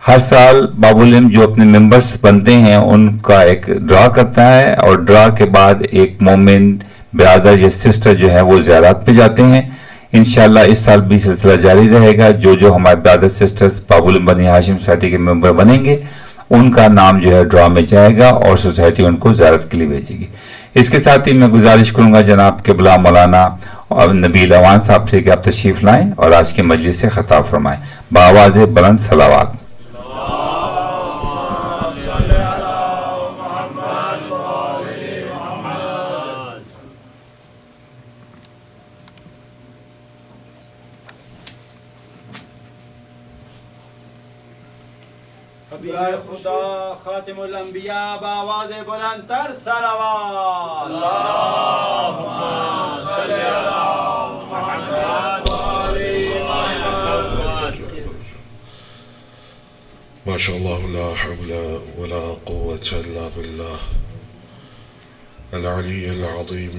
ہر سال باب العلم جو اپنے ممبرس بنتے ہیں ان کا ایک ڈرا کرتا ہے اور ڈرا کے بعد ایک مومن برادر یا سسٹر جو ہے وہ زیارات پہ جاتے ہیں۔ انشاءاللہ اس سال بھی سلسلہ جاری رہے گا۔ جو ہمارے برادر سسٹرز باب العلم بنی ہاشم سوسائٹی کے ممبر بنیں گے ان کا نام جو ہے ڈرا میں جائے گا اور سوسائٹی ان کو زیارت کے لیے بھیجے گی۔ اس کے ساتھ ہی میں گزارش کروں گا جناب قبلہ مولانا اور نبیل اوان صاحب سے کہ آپ تشریف لائیں اور آج کے مجلس سے خطاب فرمائیں۔ بآواز بلند صلوات۔ خدا خاتم الانبیاء بآواز بلند تر صلوات۔ اللہم صلی علی محمد و آل محمد۔ ما شاء الله لا حول ولا قوة إلا بالله العلي العظيم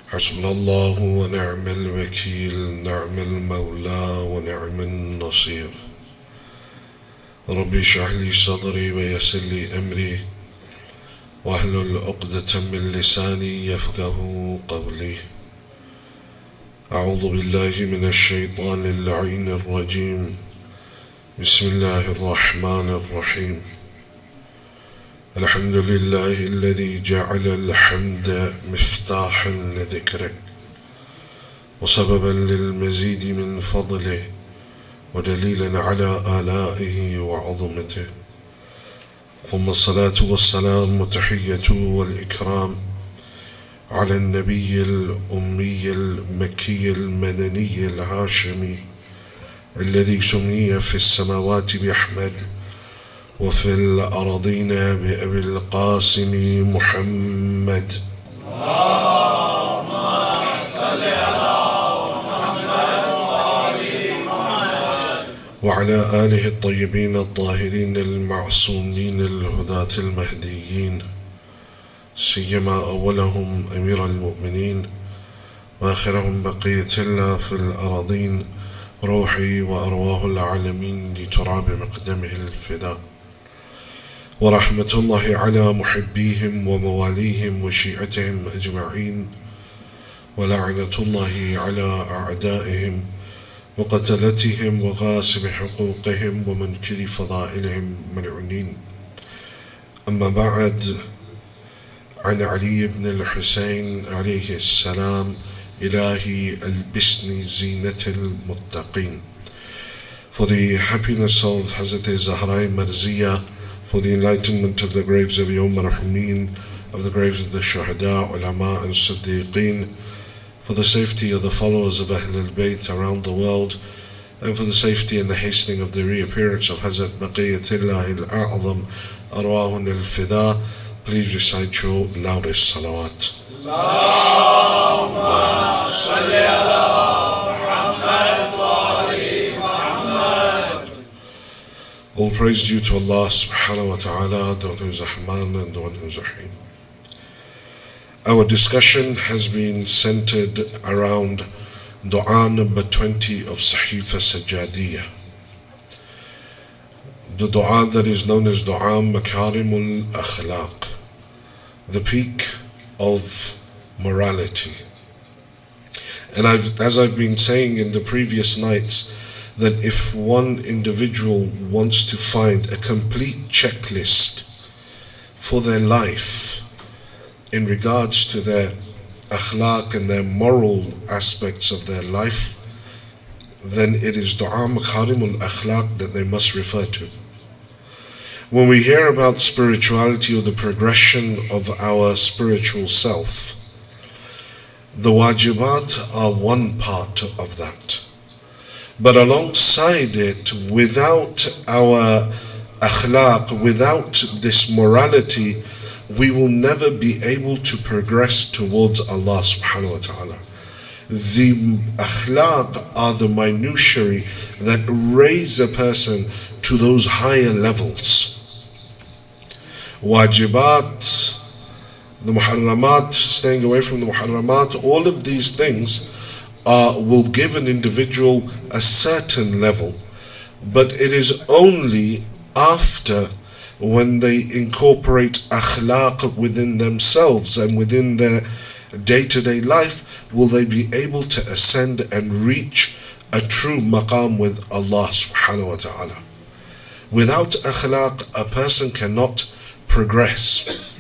حسبنا الله ونعم الوكيل نعم المولى ونعم النصير ربي اشرح لي صدري ويسر لي أمري واحلل عقدة من لساني يفقهوا قولي أعوذ بالله من الشيطان اللعين الرجيم بسم الله الرحمن الرحيم الحمد لله الذي جعل الحمد مفتاحا لذكره وسببا للمزيد من فضله ودليلا على آلائه وعظمته ثم الصلاة والسلام وتحية والإكرام على النبي الأمي المكي المدني الهاشمي الذي سمي في السماوات بأحمد وفي الأرضين بأبي القاسم محمد اللهم وعلى آله الطيبين الطاهرين المعصومين الهداة المهديين سيما أولهم أمير المؤمنين وآخرهم بقية الله في الأراضين روحي وأرواح العالمين لتراب مقدمه الفداء ورحمة الله على محبيهم ومواليهم وشيعتهم أجمعين ولعنة الله على أعدائهم وقتلتهم وغاصب حقوقهم ومنكر فضائلهم ملعونين. أما بعد، عن علي بن الحسين عليه السلام: إلهي ألبسني زينة المتقين. For the happiness of Hazrat Zahra Marziyah, for the enlightenment of the graves of Yawm Rahmeen, of the graves of the Shuhada, Ulama and Siddiqeen, for the safety of the followers of Ahl al-Bayt around the world, and for the safety and the hastening of the reappearance of Hazrat Baqiyatullah al-A'zam, Arwahun al-Fida, please recite your loudest salawat. Allahumma salli ala Muhammad wa ali Muhammad. All praise due to Allah subhanahu wa ta'ala, the one who is Rahman and the one who is Rahim. Our discussion has been centered around Dua number 20 of Sahifa Sajjadiyah. The dua that is known as Dua Makarimul Akhlaq, the peak of morality. And as I've been saying in the previous nights, that if one individual wants to find a complete checklist for their life in regards to their akhlaq and their moral aspects of their life, then it is Dua Makarimul Akhlaq that they must refer to. When we hear about spirituality or the progression of our spiritual self, the wajibat are one part of that. But alongside it, without our akhlaq, without this morality, we will never be able to progress towards Allah subhanahu wa ta'ala. The akhlaq are the minutiae that raise a person to those higher levels. Wajibat, the muharramat, staying away from the muharramat, all of these things will give an individual a certain level, but it is only after when they incorporate akhlaq within themselves and within their day-to-day life will they be able to ascend and reach a true maqam with Allah subhanahu wa ta'ala. Without akhlaq, a person cannot progress.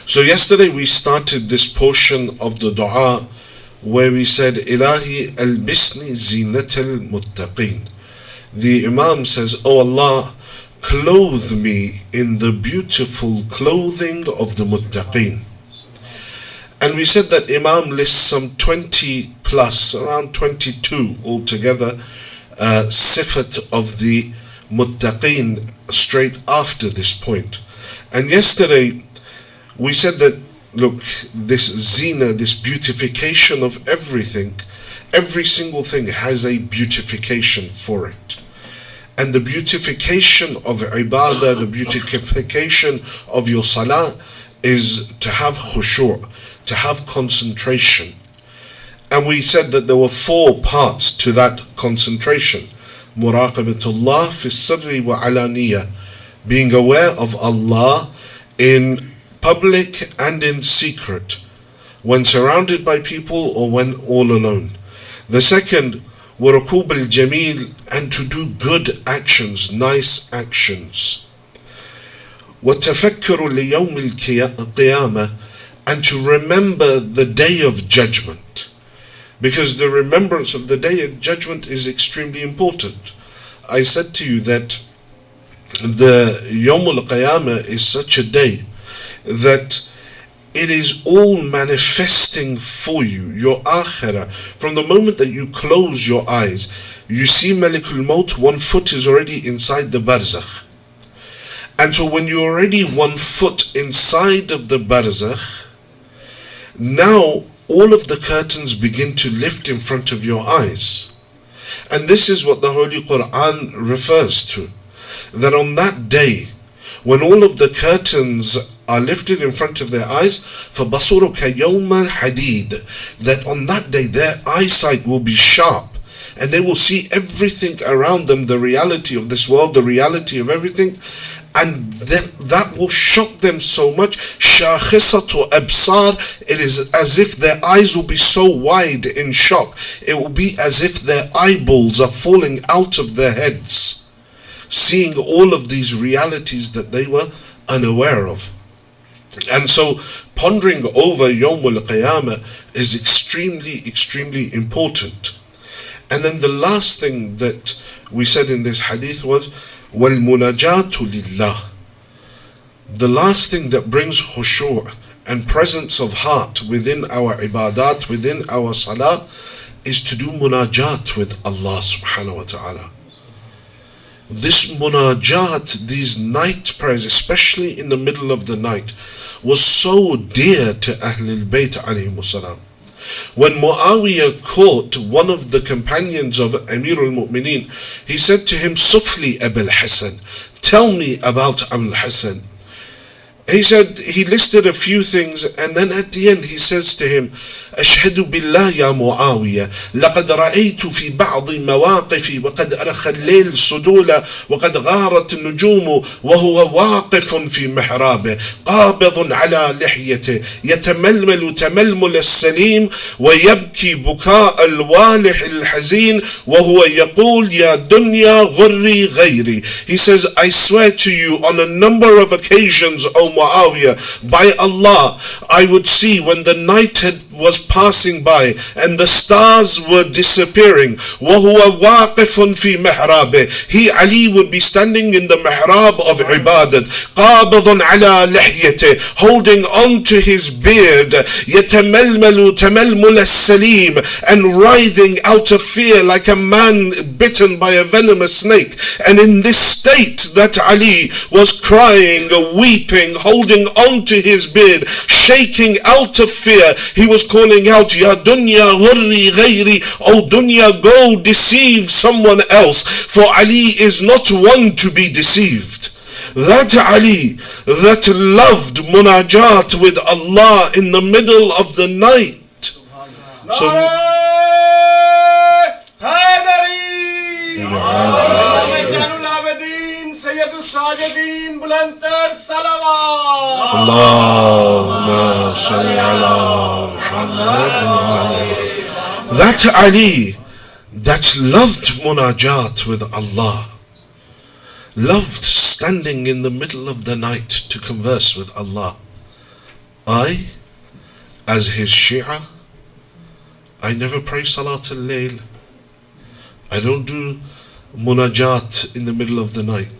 So yesterday we started this portion of the dua where we said, Ilahi albisni zinatal muttaqin. The Imam says, Oh Allah, clothe me in the beautiful clothing of the muttaqin. And we said that Imam lists some 20 plus, around 22 altogether, sifat of the muttaqin straight after this point. And yesterday we said that, look, this zina, this beautification of everything, every single thing has a beautification for it. And the beautification of ibadah, the beautification of your salah is to have khushu', to have concentration. And we said that there were 4 parts to that concentration. Muraqabatullah fi sirri wa alaniya, being aware of Allah in public and in secret, when surrounded by people or when all alone. The second, وَرُكُوبَ الْجَمِيلِ, and to do good actions, nice actions. وَتَفَكُّرُ لِيَوْمِ الْقِيَامَةِ, and to remember the day of judgment. Because the remembrance of the day of judgment is extremely important. I said to you that the Yawm al-Qiyamah is such a day that it is all manifesting for you, your akhirah. From the moment that you close your eyes, you see Malikul Maut, 1 foot is already inside the barzakh. And so when you're already 1 foot inside of the barzakh, now all of the curtains begin to lift in front of your eyes. And this is what the Holy Quran refers to. That on that day, when all of the curtains are lifted in front of their eyes, فَبَصُرُكَ يَوْمَ الْحَدِيدِ, that on that day their eyesight will be sharp, and they will see everything around them, the reality of this world, the reality of everything, and that will shock them so much. شَاخِصَةُ أَبْصَارِ, it is as if their eyes will be so wide in shock. It will be as if their eyeballs are falling out of their heads, seeing all of these realities that they were unaware of. And so pondering over Yawm al-Qiyamah is extremely, extremely important. And then the last thing that we said in this hadith was وَالْمُنَجَاةُ لِلَّهِ. The last thing that brings khushu' and presence of heart within our ibadat, within our salah, is to do munajat with Allah subhanahu wa ta'ala. This munajat, these night prayers, especially in the middle of the night, was so dear to Ahl al-Bayt alayhimus salam. When Muawiyah caught one of the companions of Amir al-Mu'mineen, he said to him, Sufli Abul Hasan, tell me about Abul Hasan. He said, he listed a few things, and then at the end he says to him, أشهد بالله يا معاوية لقد رأيت في بعض مواقفي وقد أرخى الليل سدولا وقد غارت النجوم وهو واقف في محرابه قابض على لحيته يتململ تململ السليم ويبكي بكاء الوالح الحزين وهو يقول يا دنيا غري غيري. He says, I swear to you on a number of occasions, O Muawiyah, by Allah, I would see when the night was passing by and the stars were disappearing, وَهُوَ وَاقِفٌ فِي مِحْرَابِهِ, he, Ali, would be standing in the mihrab of ibadat, قَابِضٌ عَلَى لِحْيَتِهِ, holding on to his beard, يَتَمَلْمَلُ تَمَلْمُلَ السَّلِيمِ, and writhing out of fear like a man bitten by a venomous snake. And in this state that Ali was crying, weeping, holding on to his beard, shaking out of fear, he was calling out, Ya dunya ghurri ghayri, O dunya, go deceive someone else, for Ali is not one to be deceived. That Ali that loved munajat with Allah in the middle of the night. So Allahumma salli ala Muhammad. That Ali that loved munajat with Allah, loved standing in the middle of the night to converse with Allah. I, as his Shia, I never pray Salatul Layl. I don't do munajat in the middle of the night.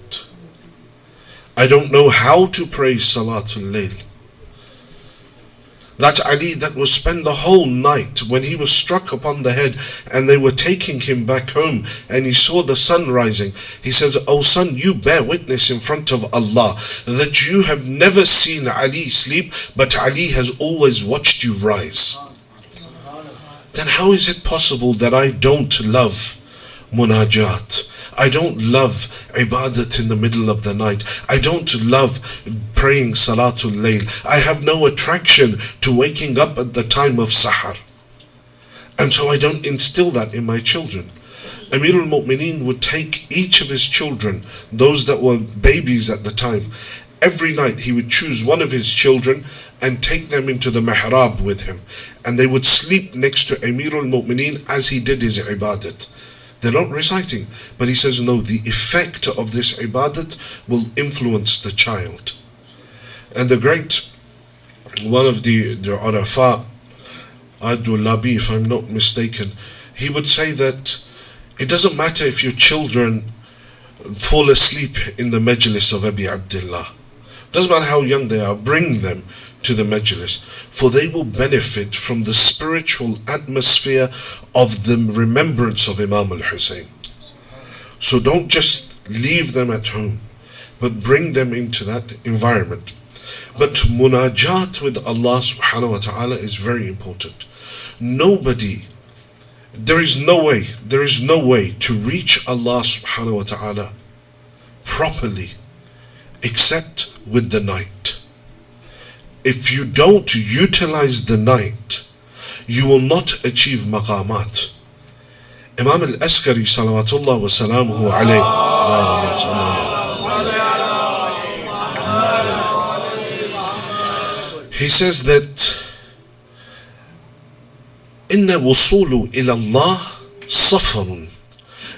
I don't know how to pray Salatul Layl. That Ali that would spend the whole night, when he was struck upon the head and they were taking him back home and he saw the sun rising, he says, "O son, you bear witness in front of Allah that you have never seen Ali sleep, but Ali has always watched you rise." Then how is it possible that I don't love munajat? I don't love ibadat in the middle of the night. I don't love praying Salatul Layl. I have no attraction to waking up at the time of Sahar. And so I don't instill that in my children. Amir al-Mu'mineen would take each of his children, those that were babies at the time, every night he would choose one of his children and take them into the mihrab with him. And they would sleep next to Amir al-Mu'mineen as he did his ibadat. They're not reciting, but he says, no, the effect of this ibadat will influence the child. And the great, one of the Urafa, Adul Labi, if I'm not mistaken, he would say that it doesn't matter if your children fall asleep in the majlis of Abi Abdullah. Doesn't matter how young they are, bring them to the majlis, for they will benefit from the spiritual atmosphere of the remembrance of Imam al-Hussein. So don't just leave them at home, but bring them into that environment. But munajat with Allah subhanahu wa ta'ala is very important. Nobody There is no way to reach Allah subhanahu wa ta'ala properly except with the night. If you don't utilize the night, you will not achieve maqamat. Imam al-Askari salawatullah wa salamuhu alayhi, he says that إن وصول إلى الله سفر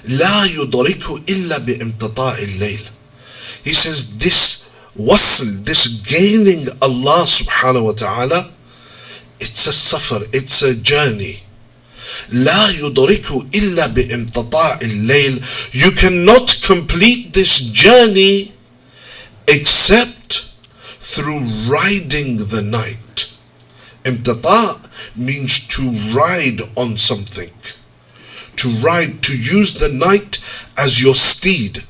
لا يدرك إلا بامتطاع الليل. He says this wasl, this gaining Allah subhanahu wa ta'ala, it's a safar, it's a journey. لا يدرك إلا بامتطاع الليل. You cannot complete this journey except through riding the night. امتطاع means to ride on something, to use the night as your steed,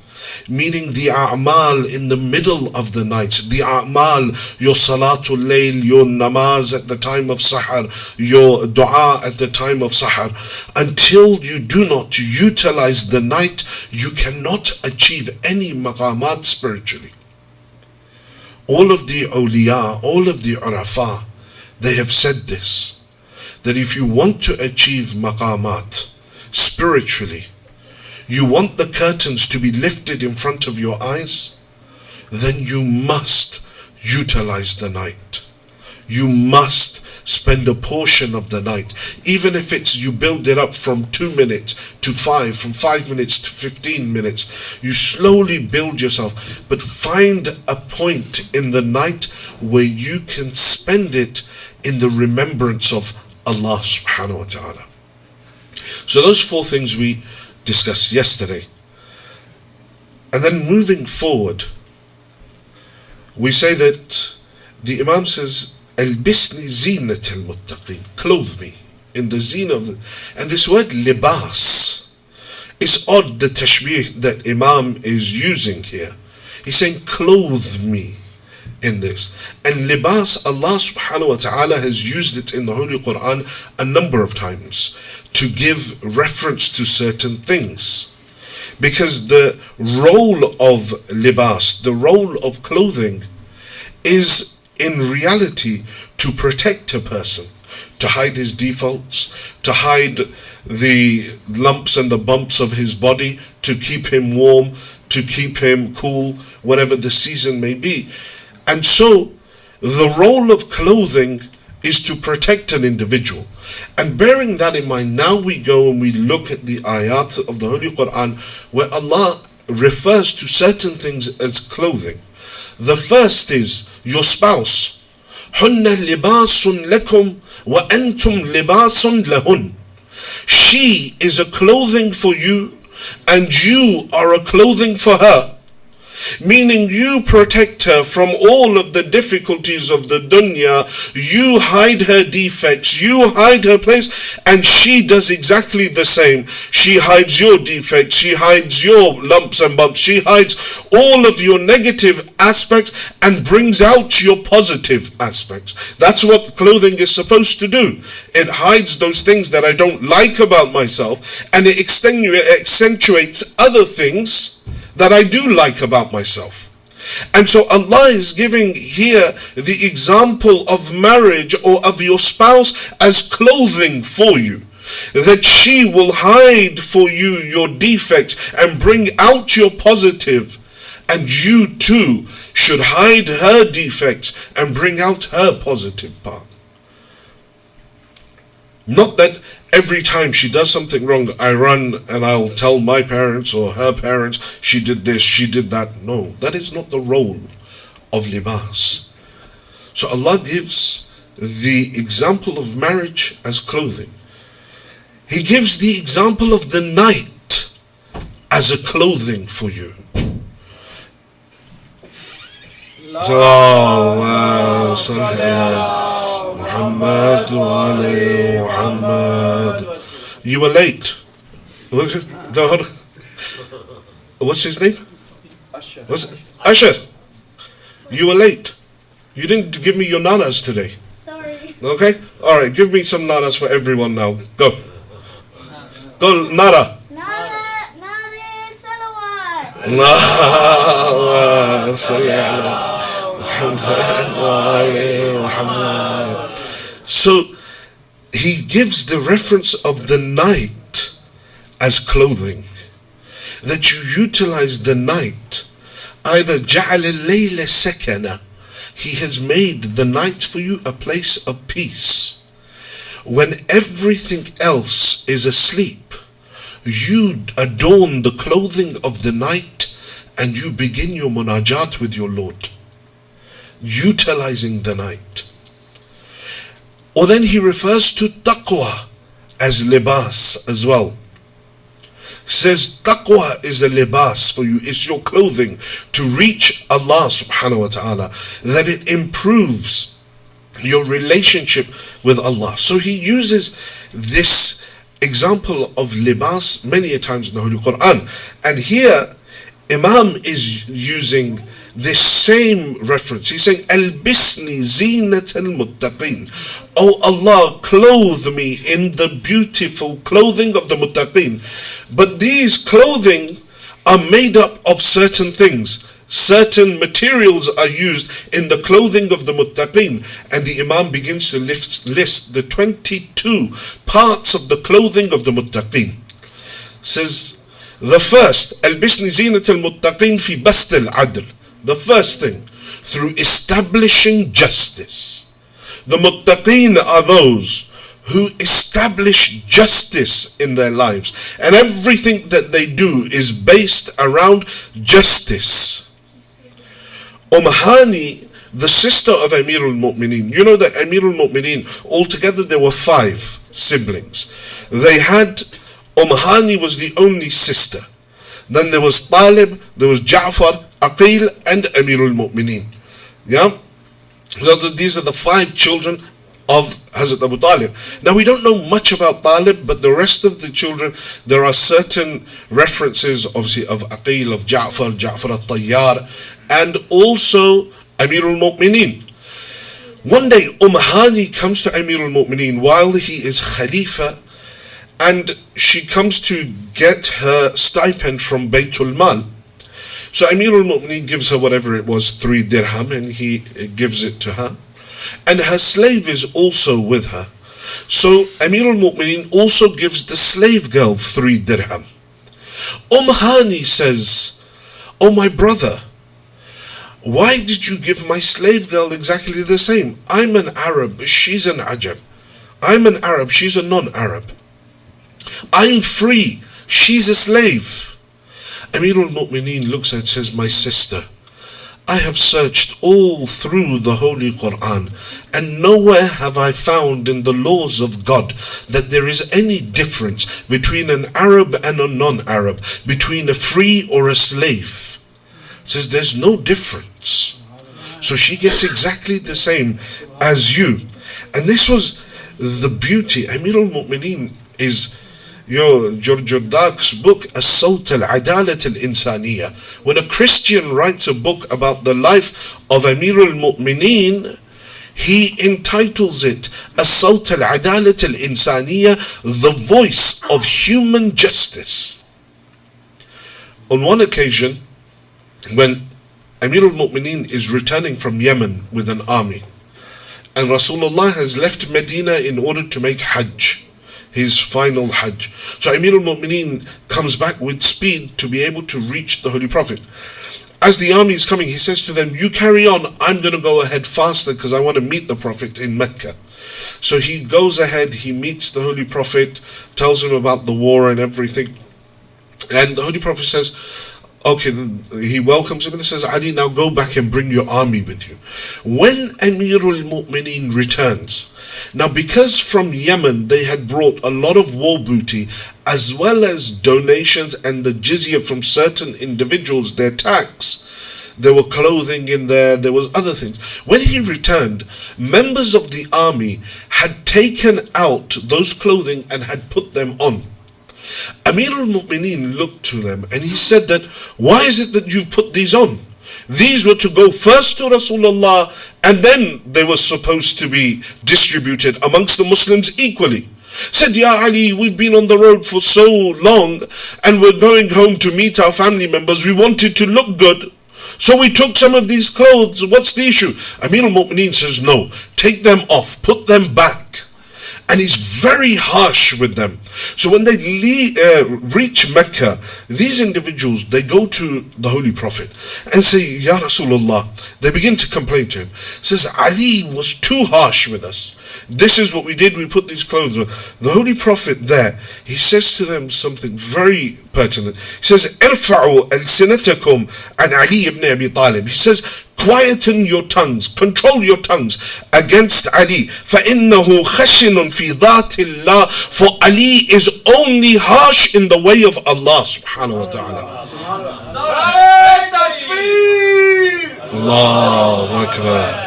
meaning the a'mal in the middle of the night, the a'mal, your salatul layl, your namaz at the time of sahar, your dua at the time of sahar. Until you do not utilize the night, you cannot achieve any maqamat spiritually. All of the awliya, all of the urafa, they have said this, that if you want to achieve maqamat spiritually, you want the curtains to be lifted in front of your eyes, then you must utilize the night. You must spend a portion of the night, even if it's you build it up from 2 minutes to 5, from 5 minutes to 15 minutes. You slowly build yourself, but find a point in the night where you can spend it in the remembrance of Allah subhanahu wa ta'ala. So those 4 things we discussed yesterday. And then moving forward, we say that the Imam says, Albisni zinat al-muttaqin, clothe me in the zina of the... And this word libas is odd, the tashbih that Imam is using here. He's saying, clothe me in this. And libas, Allah subhanahu wa ta'ala has used it in the Holy Quran a number of times to give reference to certain things. Because the role of libas, the role of clothing, is in reality to protect a person, to hide his defaults, to hide the lumps and the bumps of his body, to keep him warm, to keep him cool, whatever the season may be. And so the role of clothing is to protect an individual. And bearing that in mind, now we go and we look at the ayat of the Holy Quran where Allah refers to certain things as clothing. The first is your spouse. هُنَّ لِبَاسٌ لَكُمْ وَأَنْتُمْ لِبَاسٌ لَهُنْ. She is a clothing for you and you are a clothing for her. Meaning you protect her from all of the difficulties of the dunya, you hide her defects, you hide her place, and she does exactly the same. She hides your defects, she hides your lumps and bumps, she hides all of your negative aspects and brings out your positive aspects. That's what clothing is supposed to do. It hides those things that I don't like about myself, and it accentuates other things that I do like about myself. And so Allah is giving here the example of marriage or of your spouse as clothing for you. That she will hide for you your defects and bring out your positive. And you too should hide her defects and bring out her positive part. Not that every time she does something wrong, I run and I'll tell my parents or her parents, she did this, she did that. No, that is not the role of libas. So Allah gives the example of marriage as clothing. He gives the example of the night as a clothing for you. Muhammad wa ali Muhammad. You were late. What's his name? Ashra. You were late. You didn't give me your nanas today. Sorry. Okay? Alright, give me some nanas for everyone now. Go. Go, Nara. Nare salawat. Allahumma salli ala Muhammad wa ali Muhammad. So he gives the reference of the night as clothing, that you utilize the night. Either جعل الليل سكنا, he has made the night for you a place of peace. When everything else is asleep, you adorn the clothing of the night and you begin your munajat with your Lord, utilizing the night. Or then he refers to taqwa as libas as well. Says taqwa is a libas for you, it's your clothing to reach Allah subhanahu wa ta'ala, that it improves your relationship with Allah. So he uses this example of libas many a times in the Holy Quran, and here Imam is using this same reference. He's saying, Albisni zinat al-muttaqeen. Oh Allah, clothe me in the beautiful clothing of the muttaqeen. But these clothing are made up of certain things. Certain materials are used in the clothing of the muttaqeen. And the Imam begins to list the 22 parts of the clothing of the muttaqeen. Says, the first, Albisni zinat al-muttaqeen fi bast al-adl. The first thing, through establishing justice. The muttaqeen are those who establish justice in their lives, and everything that they do is based around justice. Hani, the sister of Amir al-Mu'mineen, you know that Amir al-Mu'mineen, altogether there were 5 siblings. They had, Hani was the only sister. Then there was Talib, there was Ja'far, Aqil, and Amir al-Mu'mineen. Yeah? So these are the 5 children of Hazrat Abu Talib. Now we don't know much about Talib, but the rest of the children, there are certain references obviously of Aqil, of Ja'far al-Tayyar, and also Amir al-Mu'mineen. One day Hani comes to Amir al-Mu'mineen while he is Khalifa, and she comes to get her stipend from Baytul Mal. So Amir al-Mu'mineen gives her whatever it was, 3 dirham, and he gives it to her. And her slave is also with her. So Amir al-Mu'mineen also gives the slave girl 3 dirham. Hani says, oh my brother, why did you give my slave girl exactly the same? I'm an Arab, she's an Ajam. I'm an Arab, she's a non-Arab. I'm free, she's a slave. Amir al-Mu'mineen looks and says, my sister, I have searched all through the Holy Quran, and nowhere have I found in the laws of God that there is any difference between an Arab and a non-Arab, between a free or a slave. Says there's no difference. So she gets exactly the same as you. And this was the beauty. Amir al-Mu'mineen is Giorgio Dark's book, As-Sawt al-Adalat al-Insaniya. When a Christian writes a book about the life of Amir al-Mu'mineen, he entitles it As-Sawt al-Adalat al-Insaniya, the voice of human justice. On one occasion, when Amir al-Mu'mineen is returning from Yemen with an army, and Rasulullah has left Medina in order to make Hajj, his final Hajj. So Amir al-Mu'mineen comes back with speed to be able to reach the Holy Prophet. As the army is coming, he says to them, you carry on, I'm going to go ahead faster because I want to meet the Prophet in Mecca. So he goes ahead, he meets the Holy Prophet, tells him about the war and everything. And the Holy Prophet says, okay, he welcomes him and says, Ali, now go back and bring your army with you. When Amir al-Mu'mineen returns, now because from Yemen they had brought a lot of war booty as well as donations and the jizya from certain individuals, their tax, there were clothing in there was other things. When he returned, members of the army had taken out those clothing and had put them on. Amir al-Mu'mineen looked to them and he said that, why is it that you've put these on? These were to go first to Rasulullah and then they were supposed to be distributed amongst the Muslims equally. Said, Ya Ali, we've been on the road for so long and we're going home to meet our family members. We wanted to look good, so we took some of these clothes. What's the issue? Amir al-Mu'mineen says, no, take them off, put them back. And he's very harsh with them. So when they reach Mecca, these individuals, they go to the Holy Prophet and say, Ya Rasulullah, they begin to complain to him. Says, Ali was too harsh with us. This is what we did, we put these clothes on. The Holy Prophet there, he says to them something very pertinent. He says, Irfa'u al-sinatakum an Ali ibn Abi Talib. He says, quieten your tongues, control your tongues against Ali. فَإِنَّهُ خَشِنٌ فِي ذَاتِ اللَّهِ. For Ali is only harsh in the way of Allah subhanahu wa ta'ala. Allahu Akbar.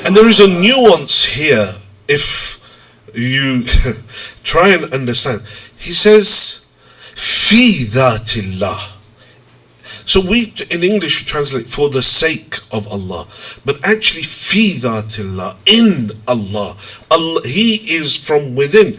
And there is a nuance here if you try and understand. He says, Fi dhatillah. So we in English translate for the sake of Allah, but actually fi dhatillah, in Allah. Allah, He is from within.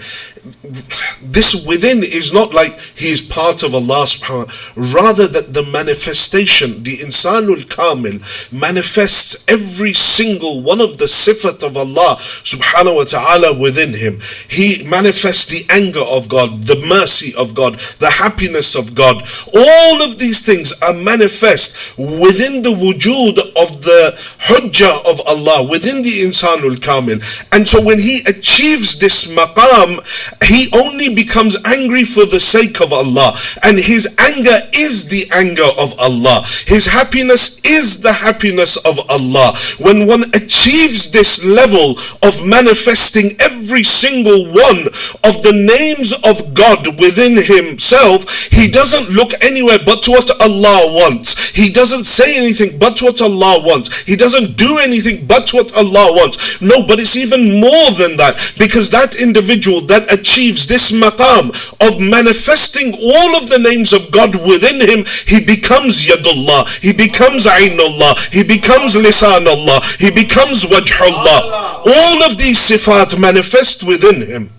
This within is not like He is part of Allah subhanahu wa ta'ala. Rather that the manifestation, the insanul kamil, manifests every single one of the sifat of Allah subhanahu wa ta'ala within him. He manifests the anger of God, the mercy of God, the happiness of God. All of these things are manifest within the wujud of the hujjah of Allah, within the insanul kamil. And so when he achieves this maqam, he only becomes angry for the sake of Allah, and his anger is the anger of Allah. His happiness is the happiness of Allah. When one achieves this level of manifesting every single one of the names of God within himself, he doesn't look anywhere but to what Allah wants. He doesn't say anything but what Allah wants. He doesn't do anything but what Allah wants. No, but it's even more than that, because that individual that achieves this maqam of manifesting all of the names of God within him, he becomes Yadullah, he becomes Aynullah, he becomes Lisanullah, he becomes Wajhullah. All of these sifat manifest within him.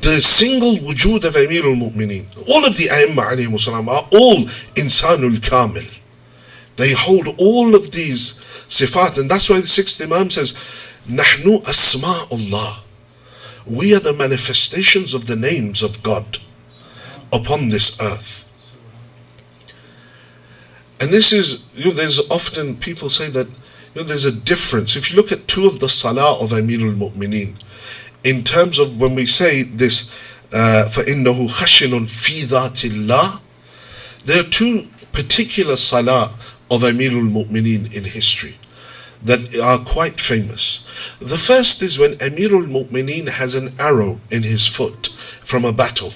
The single wujud of Amir al-Mu'mineen, all of the Aimma alayhimu salam are all insanul kamil. They hold all of these sifat, and that's why the sixth Imam says, Nahnu asma'ullah. We are the manifestations of the names of God upon this earth. And this is, there's often people say that there's a difference. If you look at two of the salah of Amir al-Mu'mineen, in terms of when we say this, فَإِنَّهُ خَشِنٌ فِي ذَاتِ اللَّهِ, there are two particular salah of Amir al-Mu'mineen in history that are quite famous. The first is when Amir al-Mu'mineen has an arrow in his foot from a battle,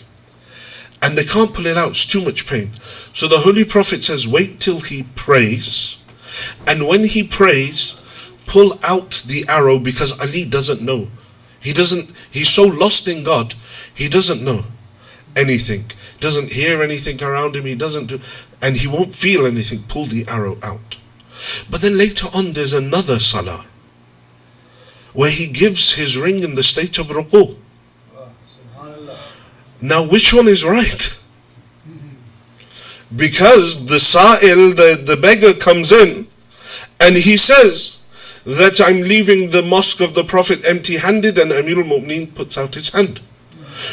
and they can't pull it out, it's too much pain. So the Holy Prophet says, wait till he prays, and when he prays, pull out the arrow, because Ali doesn't know. He's so lost in God, he doesn't know anything, doesn't hear anything around him, and he won't feel anything. Pull the arrow out. But then later on there's another salah where he gives his ring in the state of ruku'. Now which one is right? Because the sa'il, the beggar, comes in and he says that I'm leaving the mosque of the Prophet empty-handed, and Amir al-Mu'mineen puts out his hand.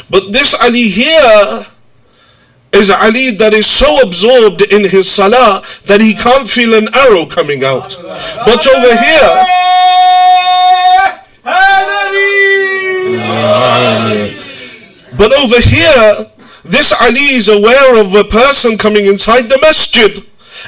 But this Ali here is Ali that is so absorbed in his salah that he can't feel an arrow coming out. But over here, this Ali is aware of a person coming inside the masjid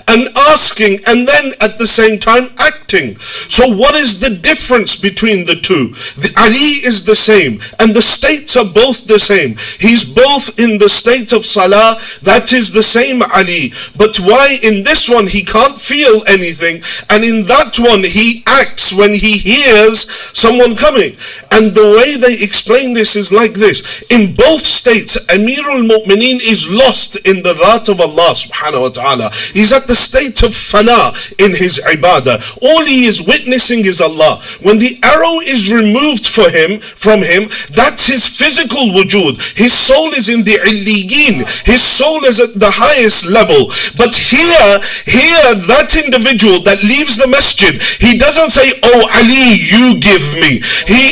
and asking, and then at the same time acting. acting. So what is the difference between the two? Ali is the same, and the states are both the same. He's both in the state of salah, that is the same Ali. But why in this one he can't feel anything, and in that one he acts when he hears someone coming? And the way they explain this is like this. In both states, Amir al-Mu'mineen is lost in the dhat of Allah subhanahu wa ta'ala. He's at the state of fana in his ibadah. All he is witnessing is Allah. When the arrow is removed from him, that's his physical wujud. His soul is in the illiyin. His soul is at the highest level. But here, that individual that leaves the masjid, he doesn't say, oh Ali, you give me.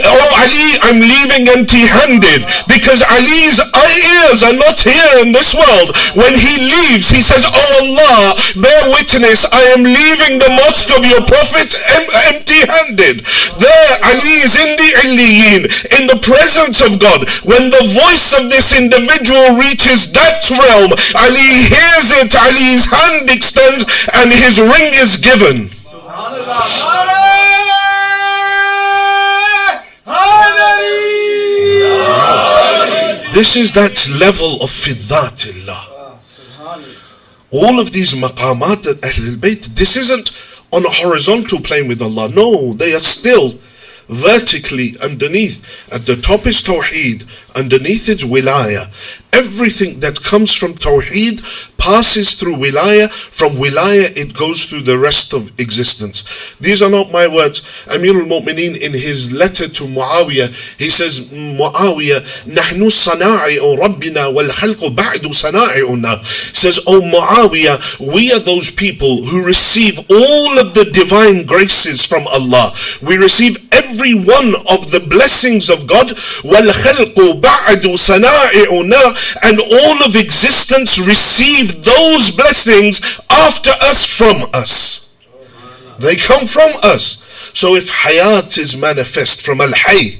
Oh Ali, I'm leaving empty-handed, because Ali's ears are not here in this world. When he leaves, he says, oh Allah, bear witness, I am leaving the mosque of your Prophet empty-handed. There, Ali is in the illiyin, in the presence of God. When the voice of this individual reaches that realm, Ali hears it, Ali's hand extends, and his ring is given. This is that level of fiddatillah. All of these maqamat at Ahl al-Bayt, this isn't on a horizontal plane with Allah. No, they are still vertically underneath. At the top is Tawheed, underneath is Wilayah. Everything that comes from Tawheed passes through Wilayah. From Wilayah it goes through the rest of existence. These are not my words. Amir al-Mu'mineen in his letter to Muawiyah, he says, Muawiyah, نحن صناعي ربنا والخلق بعد صناعنا. Says, oh Muawiyah, we are those people who receive all of the divine graces from Allah. We receive every one of the blessings of God. وَالْخَلْقُ بَعْدُ صَنَائِعُنَا. And all of existence receive those blessings after us, from us. They come from us. So if hayat is manifest from al-hay,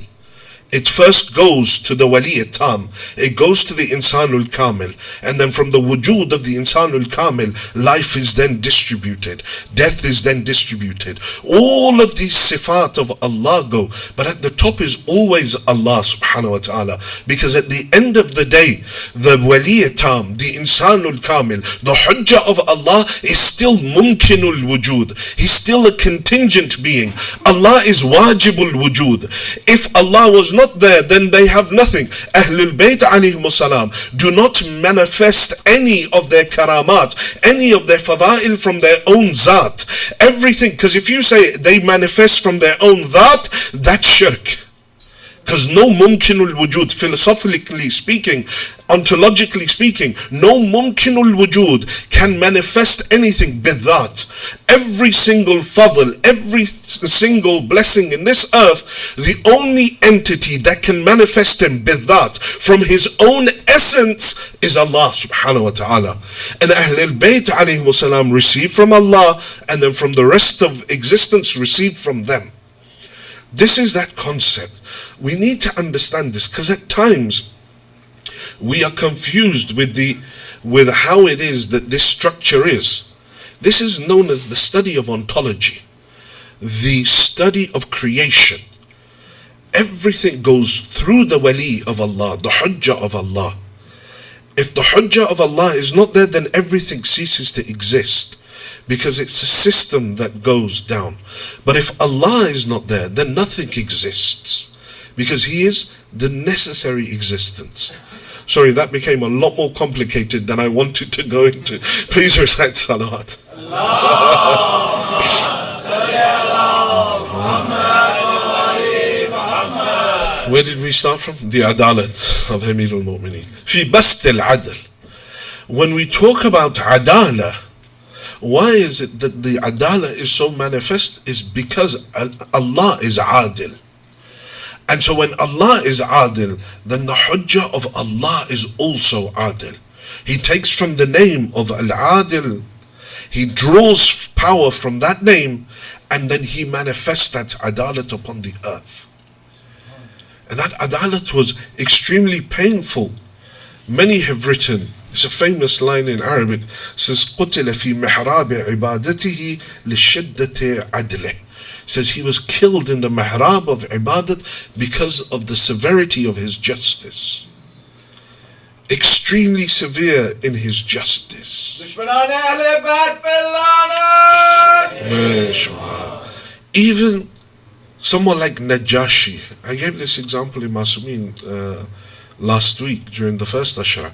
it first goes to the wali tam, it goes to the insanul kamil, and then from the wujud of the insanul kamil, life is then distributed, death is then distributed. All of these sifat of Allah go, but at the top is always Allah subhanahu wa ta'ala, because at the end of the day, the wali tam, the insanul kamil, the hujjah of Allah is still mumkinul wujud. He's still a contingent being. Allah is wajibul wujud. If Allah was not there, then they have nothing. Ahlul Bayt alayhimus salam do not manifest any of their karamat, any of their fada'il from their own zat. Everything, because if you say they manifest from their own zat, that's shirk. Because no mumkinul wujud, philosophically speaking, ontologically speaking, no mumkinul wujud can manifest anything bidhat. Every single fadl, every single blessing in this earth, the only entity that can manifest him bidhat from his own essence is Allah subhanahu wa ta'ala. And Ahl al-Bayt alayhi salam receive from Allah, and then from the rest of existence receive from them. This is that concept. We need to understand this, because at times we are confused with how it is that this structure is. This is known as the study of ontology, the study of creation. Everything goes through the wali of Allah, the hujjah of Allah. If the hujjah of Allah is not there, then everything ceases to exist, because it's a system that goes down. But if Allah is not there, then nothing exists, because He is the necessary existence. Sorry, that became a lot more complicated than I wanted to go into. Please recite salawat. Where did we start from? The adalat of Amir al-Mu'mineen. Fi bast al-adl. When we talk about adala, why is it that the adala is so manifest? Is because Allah is adil. And so when Allah is adil, then the hujjah of Allah is also adil. He takes from the name of al-adil, He draws power from that name, and then He manifests that adalat upon the earth. And that adalat was extremely painful. Many have written It's a famous line in Arabic. It says, قُتِلَ فِي مِحْرَابِ عِبَادَتِهِ لِشِدَّةِ عَدْلِهِ. Says he was killed in the mihrab of ibadat because of the severity of his justice. Extremely severe in his justice. Even someone like Najashi. I gave this example in Masumin last week during the first Ashra.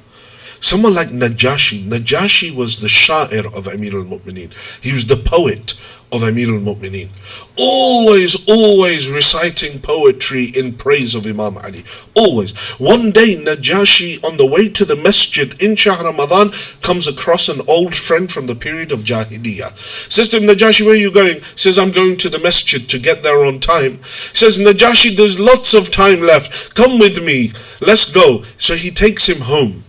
Someone like Najashi. Najashi was the sha'ir of Amir al-Mu'mineen. He was the poet of Amir al-Mu'mineen. Always reciting poetry in praise of Imam Ali. Always. One day Najashi, on the way to the masjid in Shahr Ramadan, comes across an old friend from the period of Jahiliyyah. Says to him, Najashi, where are you going? Says, I'm going to the masjid to get there on time. Says, Najashi, there's lots of time left. Come with me. Let's go. So he takes him home.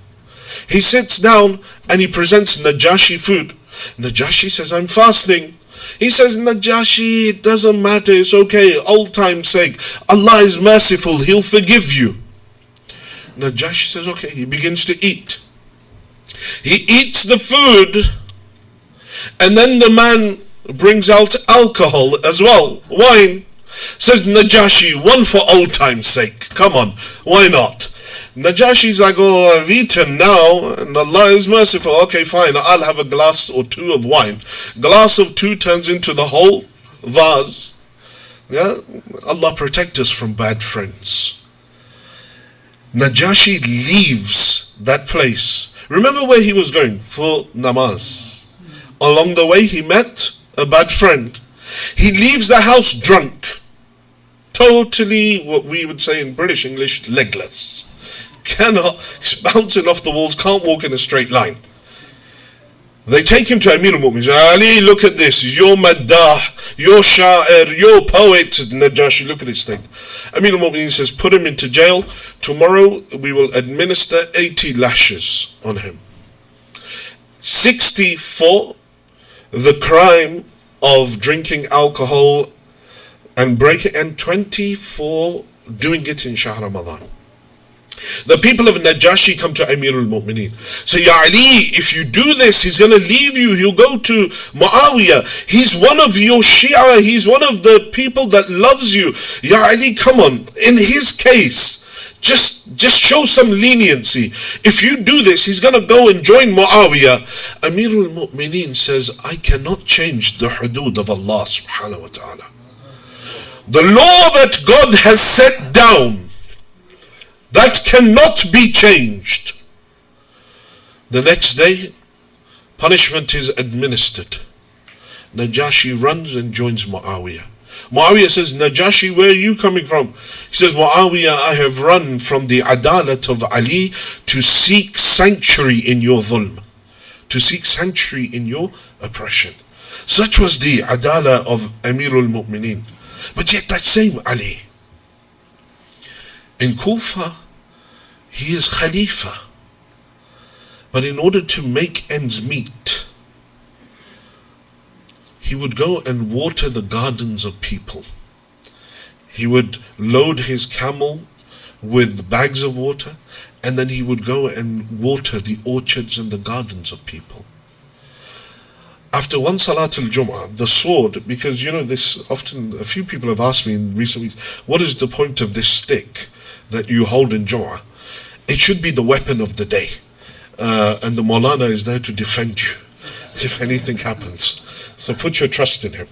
He sits down and he presents Najashi food. Najashi says, I'm fasting. He says, Najashi, it doesn't matter, it's okay, old time's sake. Allah is merciful, He'll forgive you. Najashi says, okay, he begins to eat. He eats the food, and then the man brings out alcohol as well, wine. Says, Najashi, one for old time's sake, come on, why not? Najashi's like, oh, I've eaten now, and Allah is merciful. Okay, fine, I'll have a glass or two of wine. Glass of two turns into the whole vase. Yeah, Allah protect us from bad friends. Najashi leaves that place. Remember where he was going? For namaz. Along the way he met a bad friend. He leaves the house drunk. Totally, what we would say in British English, legless. He's bouncing off the walls, can't walk in a straight line. They take him to Amir al-Mu'mineen. Ali, look at this, your maddah, your sha'ir, your poet. Najashi, look at his thing. Amir al-Mu'mineen says, put him into jail. Tomorrow we will administer 80 lashes on him. 60 for the crime of drinking alcohol and breaking, and 20 for doing it in Shahr Ramadan. The people of Najashi come to Amir al-Mu'mineen. Say, Ya Ali, if you do this, he's going to leave you. He'll go to Muawiyah. He's one of your Shia. He's one of the people that loves you. Ya Ali, come on. In his case, just show some leniency. If you do this, he's going to go and join Muawiyah. Amir al-Mu'mineen says, I cannot change the hudud of Allah subhanahu wa ta'ala. The law that God has set down, that cannot be changed. The next day, punishment is administered. Najashi runs and joins Muawiyah. Muawiyah says, Najashi, where are you coming from? He says, Muawiyah, I have run from the adalat of Ali to seek sanctuary in your dhulm, to seek sanctuary in your oppression. Such was the adala of Amir al-Mu'mineen. But yet that same Ali, in Kufa, he is Khalifa. But in order to make ends meet, he would go and water the gardens of people. He would load his camel with bags of water, and then he would go and water the orchards and the gardens of people. After one Salat al-Jum'ah, the sword, because this often, a few people have asked me in recent weeks, what is the point of this stick that you hold in Jum'ah? It should be the weapon of the day. And the Maulana is there to defend you if anything happens. So put your trust in him.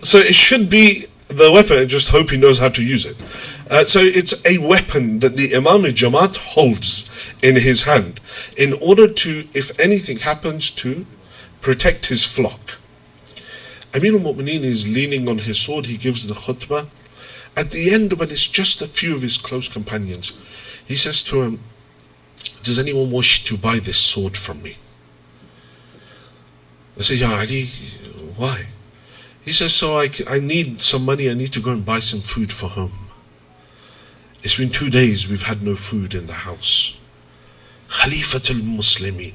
So it should be the weapon, I just hope he knows how to use it. So it's a weapon that the Imam al-Jamaat holds in his hand in order to, if anything happens, to protect his flock. Amir al-Mu'mineen is leaning on his sword, he gives the khutbah. At the end, when it's just a few of his close companions, he says to him, does anyone wish to buy this sword from me? I say, Ya Ali, why? He says, so I need some money, I need to go and buy some food for home. It's been 2 days, we've had no food in the house. Khalifatul Muslimin.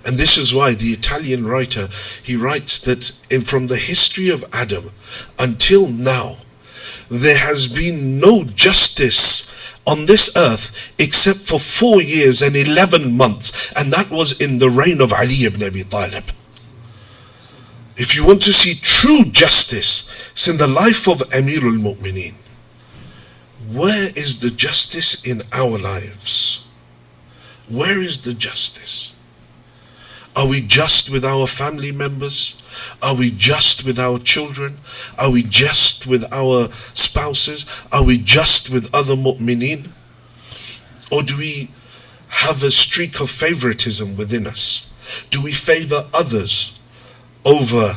And this is why the Italian writer, he writes that from the history of Adam until now, there has been no justice on this earth except for 4 years and 11 months, and that was in the reign of Ali ibn Abi Talib. If you want to see true justice, it's in the life of Amir al-Mu'mineen. Where is the justice in our lives? Where is the justice? Are we just with our family members? Are we just with our children? Are we just with our spouses? Are we just with other mu'mineen? Or do we have a streak of favoritism within us? Do we favor others over,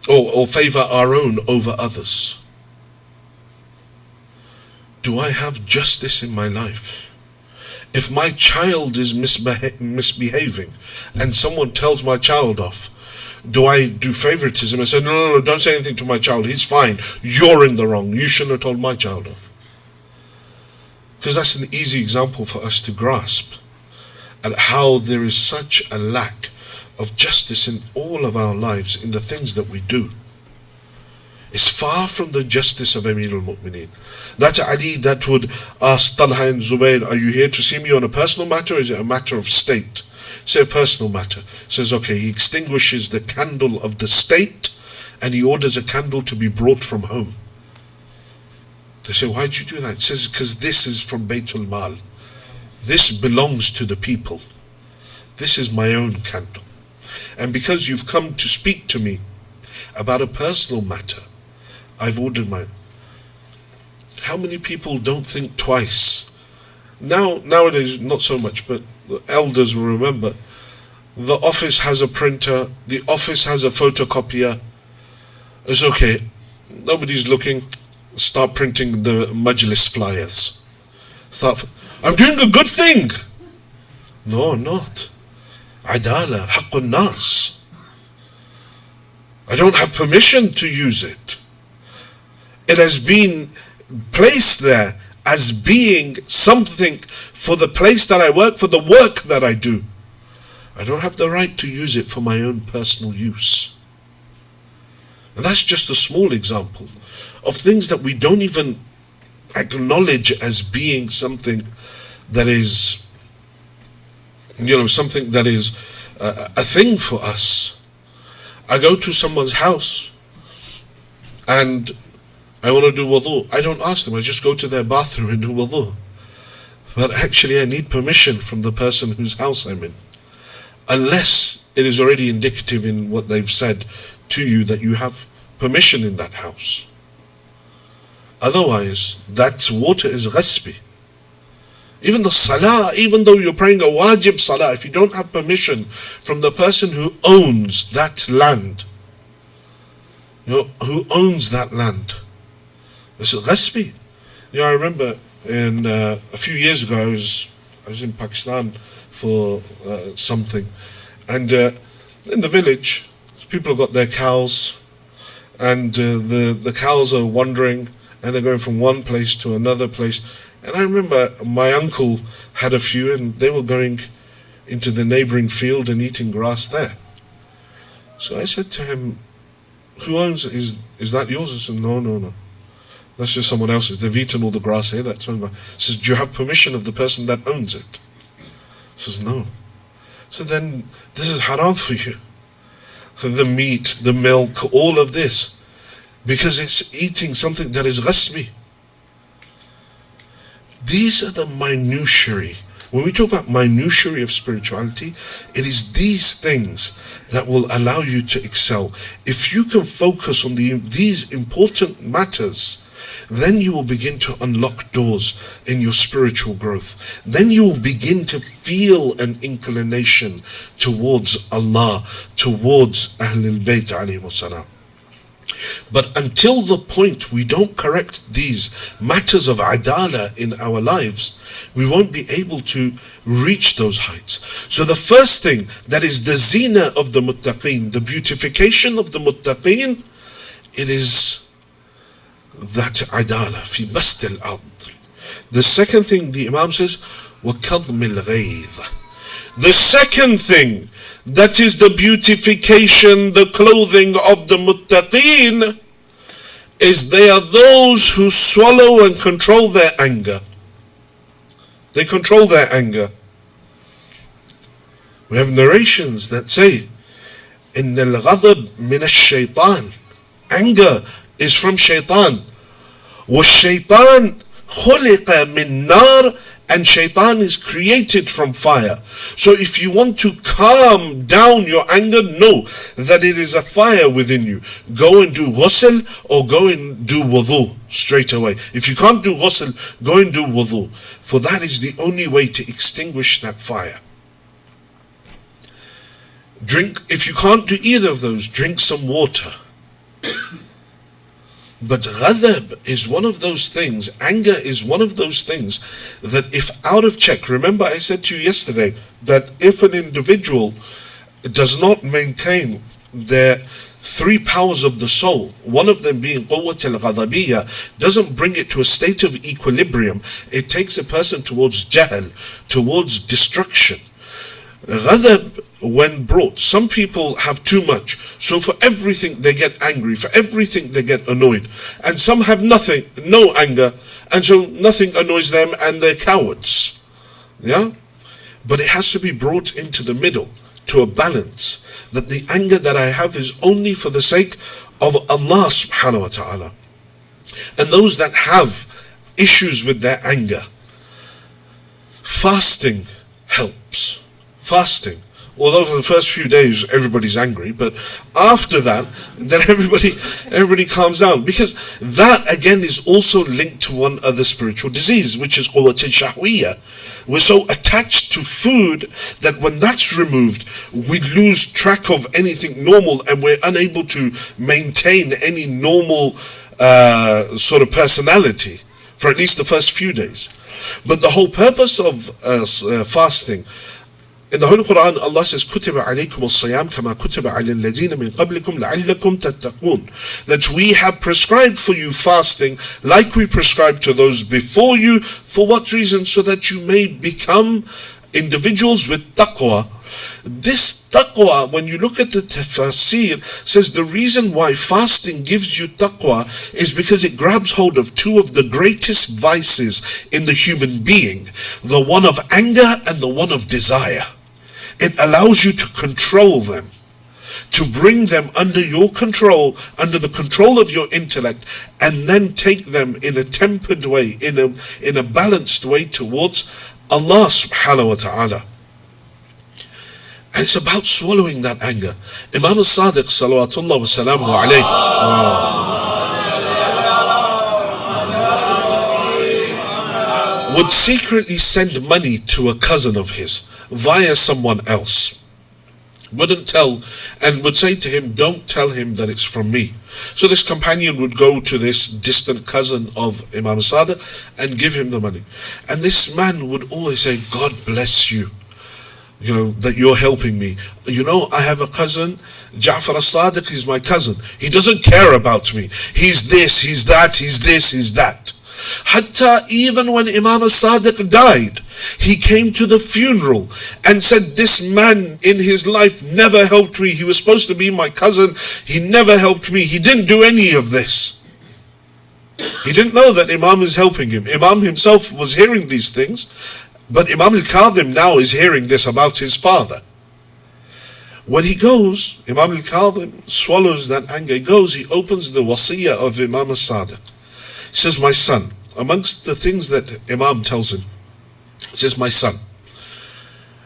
or favor our own over others? Do I have justice in my life? If my child is misbehaving and someone tells my child off, do I do favoritism and say, no, don't say anything to my child, he's fine, you're in the wrong, you shouldn't have told my child off? Because that's an easy example for us to grasp at how there is such a lack of justice in all of our lives, in the things that we do. It's far from the justice of Amir al-Mu'mineen. That Ali that would ask Talha and Zubayr, are you here to see me on a personal matter, or is it a matter of state? Say a personal matter. Says, okay, he extinguishes the candle of the state and he orders a candle to be brought from home. They say, why did you do that? It says, because this is from Baytul Mal. This belongs to the people. This is my own candle. And because you've come to speak to me about a personal matter, I've ordered mine. How many people don't think twice? Nowadays, not so much, but the elders will remember. The office has a printer, the office has a photocopier. It's okay, nobody's looking. Start printing the Majlis flyers. I'm doing a good thing. No, I'm not. Adala, haqqun nas. I don't have permission to use it. It has been placed there as being something for the place that I work, for the work that I do. I don't have the right to use it for my own personal use. And that's just a small example of things that we don't even acknowledge as being something that is, something that is a thing for us. I go to someone's house and I want to do wudu. I don't ask them, I just go to their bathroom and do wudu. But actually I need permission from the person whose house I'm in. Unless it is already indicative in what they've said to you that you have permission in that house. Otherwise, that water is ghasbi. Even the salah, even though you're praying a wajib salah, if you don't have permission from the person who owns that land, who owns that land, it's ghasbi. I remember a few years ago, I was in Pakistan for something, and in the village, people have got their cows, and the cows are wandering, and they're going from one place to another place. And I remember my uncle had a few, and they were going into the neighboring field and eating grass there. So I said to him, who owns it? Is that yours? I said, no. That's just someone else's. They've eaten all the grass here. That's owned by. He says, do you have permission of the person that owns it? He says, no. So then, this is haram for you. The meat, the milk, all of this. Because it's eating something that is ghasbi. These are the minutiae. When we talk about minutiae of spirituality, it is these things that will allow you to excel. If you can focus on these important matters, then you will begin to unlock doors in your spiritual growth. Then you will begin to feel an inclination towards Allah, towards Ahl al-Bayt alayhi salam. But until the point we don't correct these matters of adala in our lives, we won't be able to reach those heights. So the first thing that is the zina of the muttaqeen, the beautification of the muttaqeen, it is that adala fi bast al-ard. The second thing the Imam says, وَكَظْمِ الْغَيْظِ. The second thing that is the beautification, the clothing of the muttaqeen, is they are those who swallow and control their anger. They control their anger. We have narrations that say, إِنَّ الْغَضَبْ مِنَ الشَّيْطَانِ, anger is from shaitan. وَالشَّيْطَانِ خُلِقَ مِن نَارٍ, and shaitan is created from fire. So if you want to calm down your anger, know that it is a fire within you. Go and do ghusl or go and do wudu straight away. If you can't do ghusl, go and do wudu, for that is the only way to extinguish that fire. Drink, if you can't do either of those, drink some water. But ghadab is one of those things, anger is one of those things that if out of check, remember I said to you yesterday that if an individual does not maintain their three powers of the soul, one of them being quwwat al-ghadabiyya, doesn't bring it to a state of equilibrium, it takes a person towards jahl, towards destruction. Ghadab, when brought, some people have too much, so for everything they get angry, for everything they get annoyed, and some have nothing, no anger, and so nothing annoys them and they're cowards. Yeah? But it has to be brought into the middle, to a balance, that the anger that I have is only for the sake of Allah subhanahu wa ta'ala. And those that have issues with their anger, fasting helps. Fasting. Although for the first few days everybody's angry, but after that, then everybody calms down. Because that again is also linked to one other spiritual disease, which is quwwat al-shahwiyya. We're so attached to food that when that's removed, we lose track of anything normal and we're unable to maintain any normal sort of personality for at least the first few days. But the whole purpose of fasting, in the Holy Quran, Allah says, كُتِبَ عَلَيْكُمُ الصِّيَامُ كَمَا كُتِبَ عَلَى الَّذِينَ مِنْ قَبْلِكُمْ لَعَلَّكُمْ تَتَّقُونَ. That we have prescribed for you fasting like we prescribed to those before you. For what reason? So that you may become individuals with taqwa. This taqwa, when you look at the tafsir, says the reason why fasting gives you taqwa is because it grabs hold of two of the greatest vices in the human being, the one of anger and the one of desire. It allows you to control them, to bring them under your control, under the control of your intellect, and then take them in a tempered way, in a balanced way towards Allah subhanahu wa ta'ala. And it's about swallowing that anger. Imam al-Sadiq salawatullah wa salamuhu alayhi would secretly send money to a cousin of his via someone else. Wouldn't tell, and would say to him, don't tell him that it's from me. So this companion would go to this distant cousin of Imam al-Sadiq and give him the money. And this man would always say, God bless you, you know, that you're helping me. You know, I have a cousin, Ja'far al-Sadiq is my cousin. He doesn't care about me. He's this, he's that, he's this, he's that. Hatta even when Imam al-Sadiq died, he came to the funeral and said, this man in his life never helped me. He was supposed to be my cousin. He never helped me. He didn't do any of this. He didn't know that Imam is helping him. Imam himself was hearing these things, but Imam al-Kadhim now is hearing this about his father. When he goes, Imam al-Kadhim swallows that anger. He goes, he opens the wasiyah of Imam al-Sadiq. He says, my son, amongst the things that Imam tells him, he says, my son,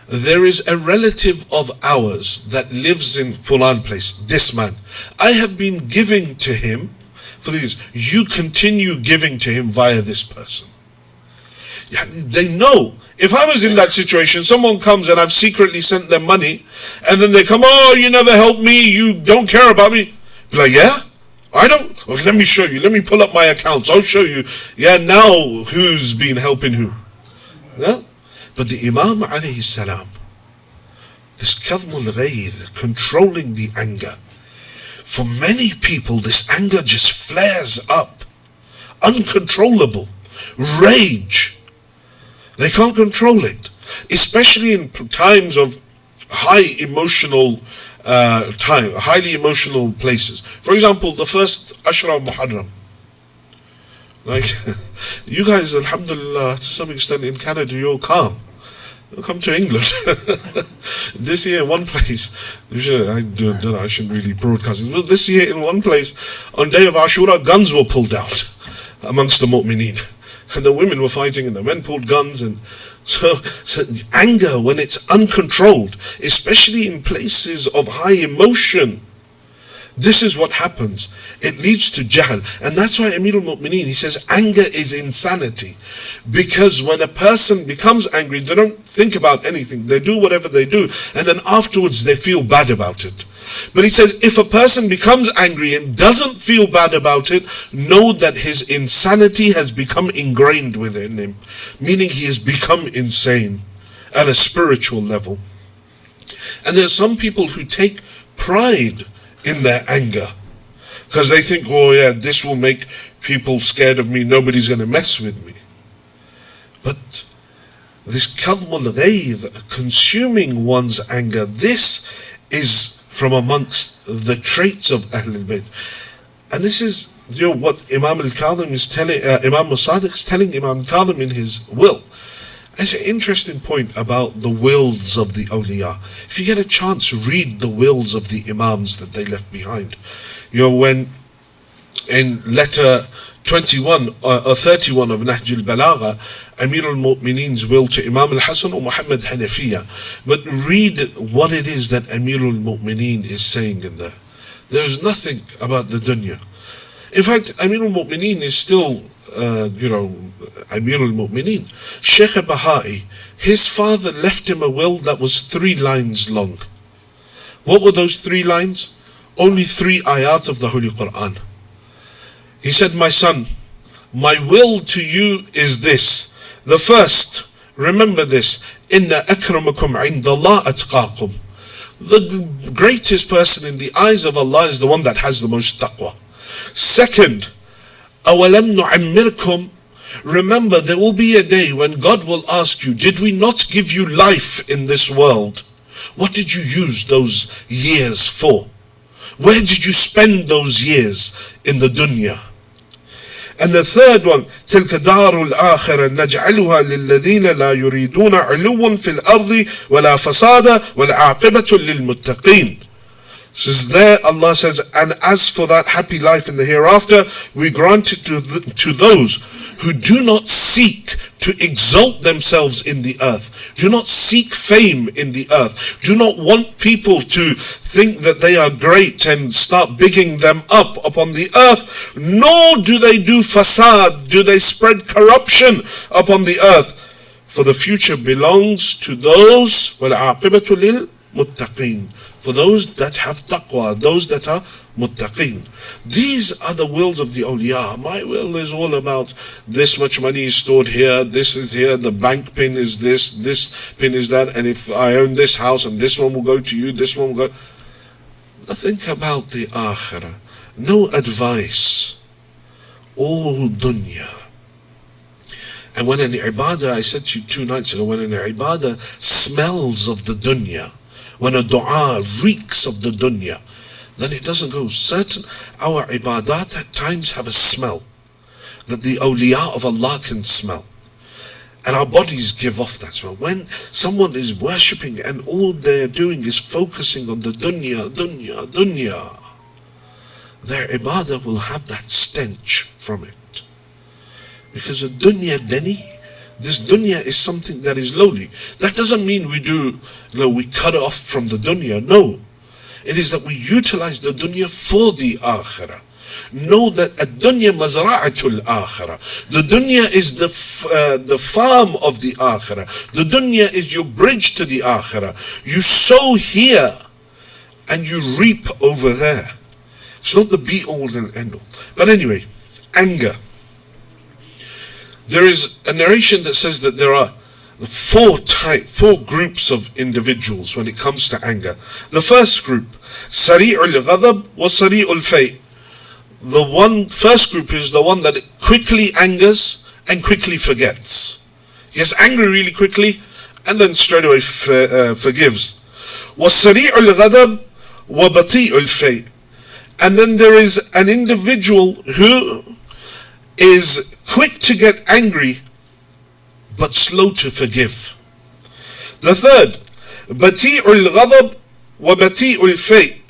there is a relative of ours that lives in Fulan place, this man. I have been giving to him for these. You continue giving to him via this person. They know. If I was in that situation, someone comes and I've secretly sent them money, and then they come, oh, you never helped me, you don't care about me. Be like, yeah? I don't? Well, let me show you. Let me pull up my accounts. I'll show you. Yeah, now who's been helping who? Yeah? But the Imam alayhi salam, this kadhmul ghayth, controlling the anger. For many people, this anger just flares up. Uncontrollable. Rage. They can't control it. Especially in times of highly emotional places. For example, the first Ashra of Muharram. Like, you guys, alhamdulillah, to some extent in Canada, you're calm. Come to England. This year in one place, I don't know, I shouldn't really broadcast it, but this year in one place, on day of Ashra, guns were pulled out amongst the mu'mineen. And the women were fighting and the men pulled guns. And so anger, when it's uncontrolled, especially in places of high emotion, this is what happens. It leads to jahl. And that's why Amir al-Mu'mineen, he says anger is insanity. Because when a person becomes angry, they don't think about anything. They do whatever they do. And then afterwards they feel bad about it. But he says if a person becomes angry and doesn't feel bad about it, know that his insanity has become ingrained within him. Meaning he has become insane at a spiritual level. And there are some people who take pride in their anger, because they think, oh yeah, this will make people scared of me, nobody's going to mess with me. But this kadhmul ghayth, consuming one's anger, this is from amongst the traits of Ahl al-Bayt. And this is what Imam al-Kadhim is telling, Imam al-Sadiq is telling Imam al-Kadhim in his will. It's an interesting point about the wills of the awliya. If you get a chance, read the wills of the imams that they left behind. When in letter 21 or 31 of Nahj al-Balagha, Amir al-Mu'mineen's will to Imam al-Hasan or Muhammad Hanafiya. But read what it is that Amir al-Mu'mineen is saying in there. There is nothing about the dunya. In fact, Amir al-Mu'mineen is still Amir al-Mu'mineen. Sheikh Bahai, his father left him a will that was 3 lines long. What were those 3 lines? Only 3 ayat of the Holy Quran. He said, my son, my will to you is this. The first, remember this, Inna akramakum indallah atqakum. The greatest person in the eyes of Allah is the one that has the most taqwa. Second, أَوَلَمْ نُعَمِّرْكُمْ. Remember, there will be a day when God will ask you, did we not give you life in this world? What did you use those years for? Where did you spend those years in the dunya? And the third one, تِلْكَ دَارُ الْآخِرَةِ نَجْعَلُهَا لِلَّذِينَ لَا يُرِيدُونَ عُلُوًّا فِي الْأَرْضِ وَلَا فَسَادًا وَالْعَاقِبَةُ لِلْمُتَّقِينَ. Says there, Allah says, and as for that happy life in the hereafter, we grant it to those who do not seek to exalt themselves in the earth, do not seek fame in the earth, do not want people to think that they are great and start bigging them up upon the earth, nor do they do fasad, do they spread corruption upon the earth. For the future belongs to those, وَالْعَاقِبَةُ لِلْمُتَّقِينَ, for those that have taqwa, those that are muttaqeen. These are the wills of the awliya. My will is all about this much money is stored here, this is here, the bank pin is this pin is that, and if I own this house and this one will go to you, this one will go. Nothing about the akhirah. No advice. All dunya. And when an ibadah, I said to you 2 nights ago, when an ibadah smells of the dunya, when a dua reeks of the dunya, then it doesn't go. Certain, our ibadat at times have a smell that the awliya of Allah can smell. And our bodies give off that smell. When someone is worshipping and all they're doing is focusing on the dunya, their ibadah will have that stench from it. Because the dunya dani, this dunya is something that is lowly. That doesn't mean we cut off from the dunya. No. It is that we utilize the dunya for the akhirah. Know that ad-dunya mazra'atul akhirah. The dunya is the farm of the akhirah. The dunya is your bridge to the akhirah. You sow here and you reap over there. It's not the be-all and end-all. But anyway, anger. There is a narration that says that there are 4 groups of individuals when it comes to anger. The first group, Sari'ul Ghadab wa Sari'ul Fay. The first group is the one that quickly angers and quickly forgets. He gets angry really quickly and then straight away forgives. Wa Sari'ul Ghadab wa Bati'ul Fay. And then there is an individual who is quick to get angry, but slow to forgive. The third, bati'ul ghadab wa bati'ul fay.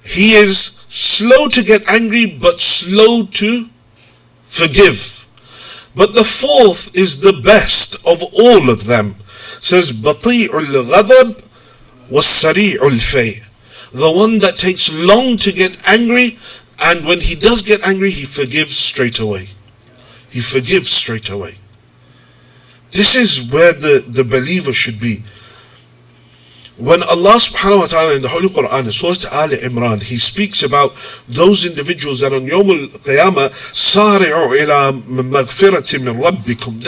He is slow to get angry, but slow to forgive. But the fourth is the best of all of them. It says, bati'ul ghadab wa sari'ul fay. The one that takes long to get angry, and when he does get angry, he forgives straight away. He forgives straight away. This is where the believer should be. When Allah subhanahu wa ta'ala in the Holy Quran, in Surah Al Imran, He speaks about those individuals that on Yawm al-Qiyamah, سَارِعُوا إِلَى مَغْفِرَةٍ مِّن رَبِّكُمْ.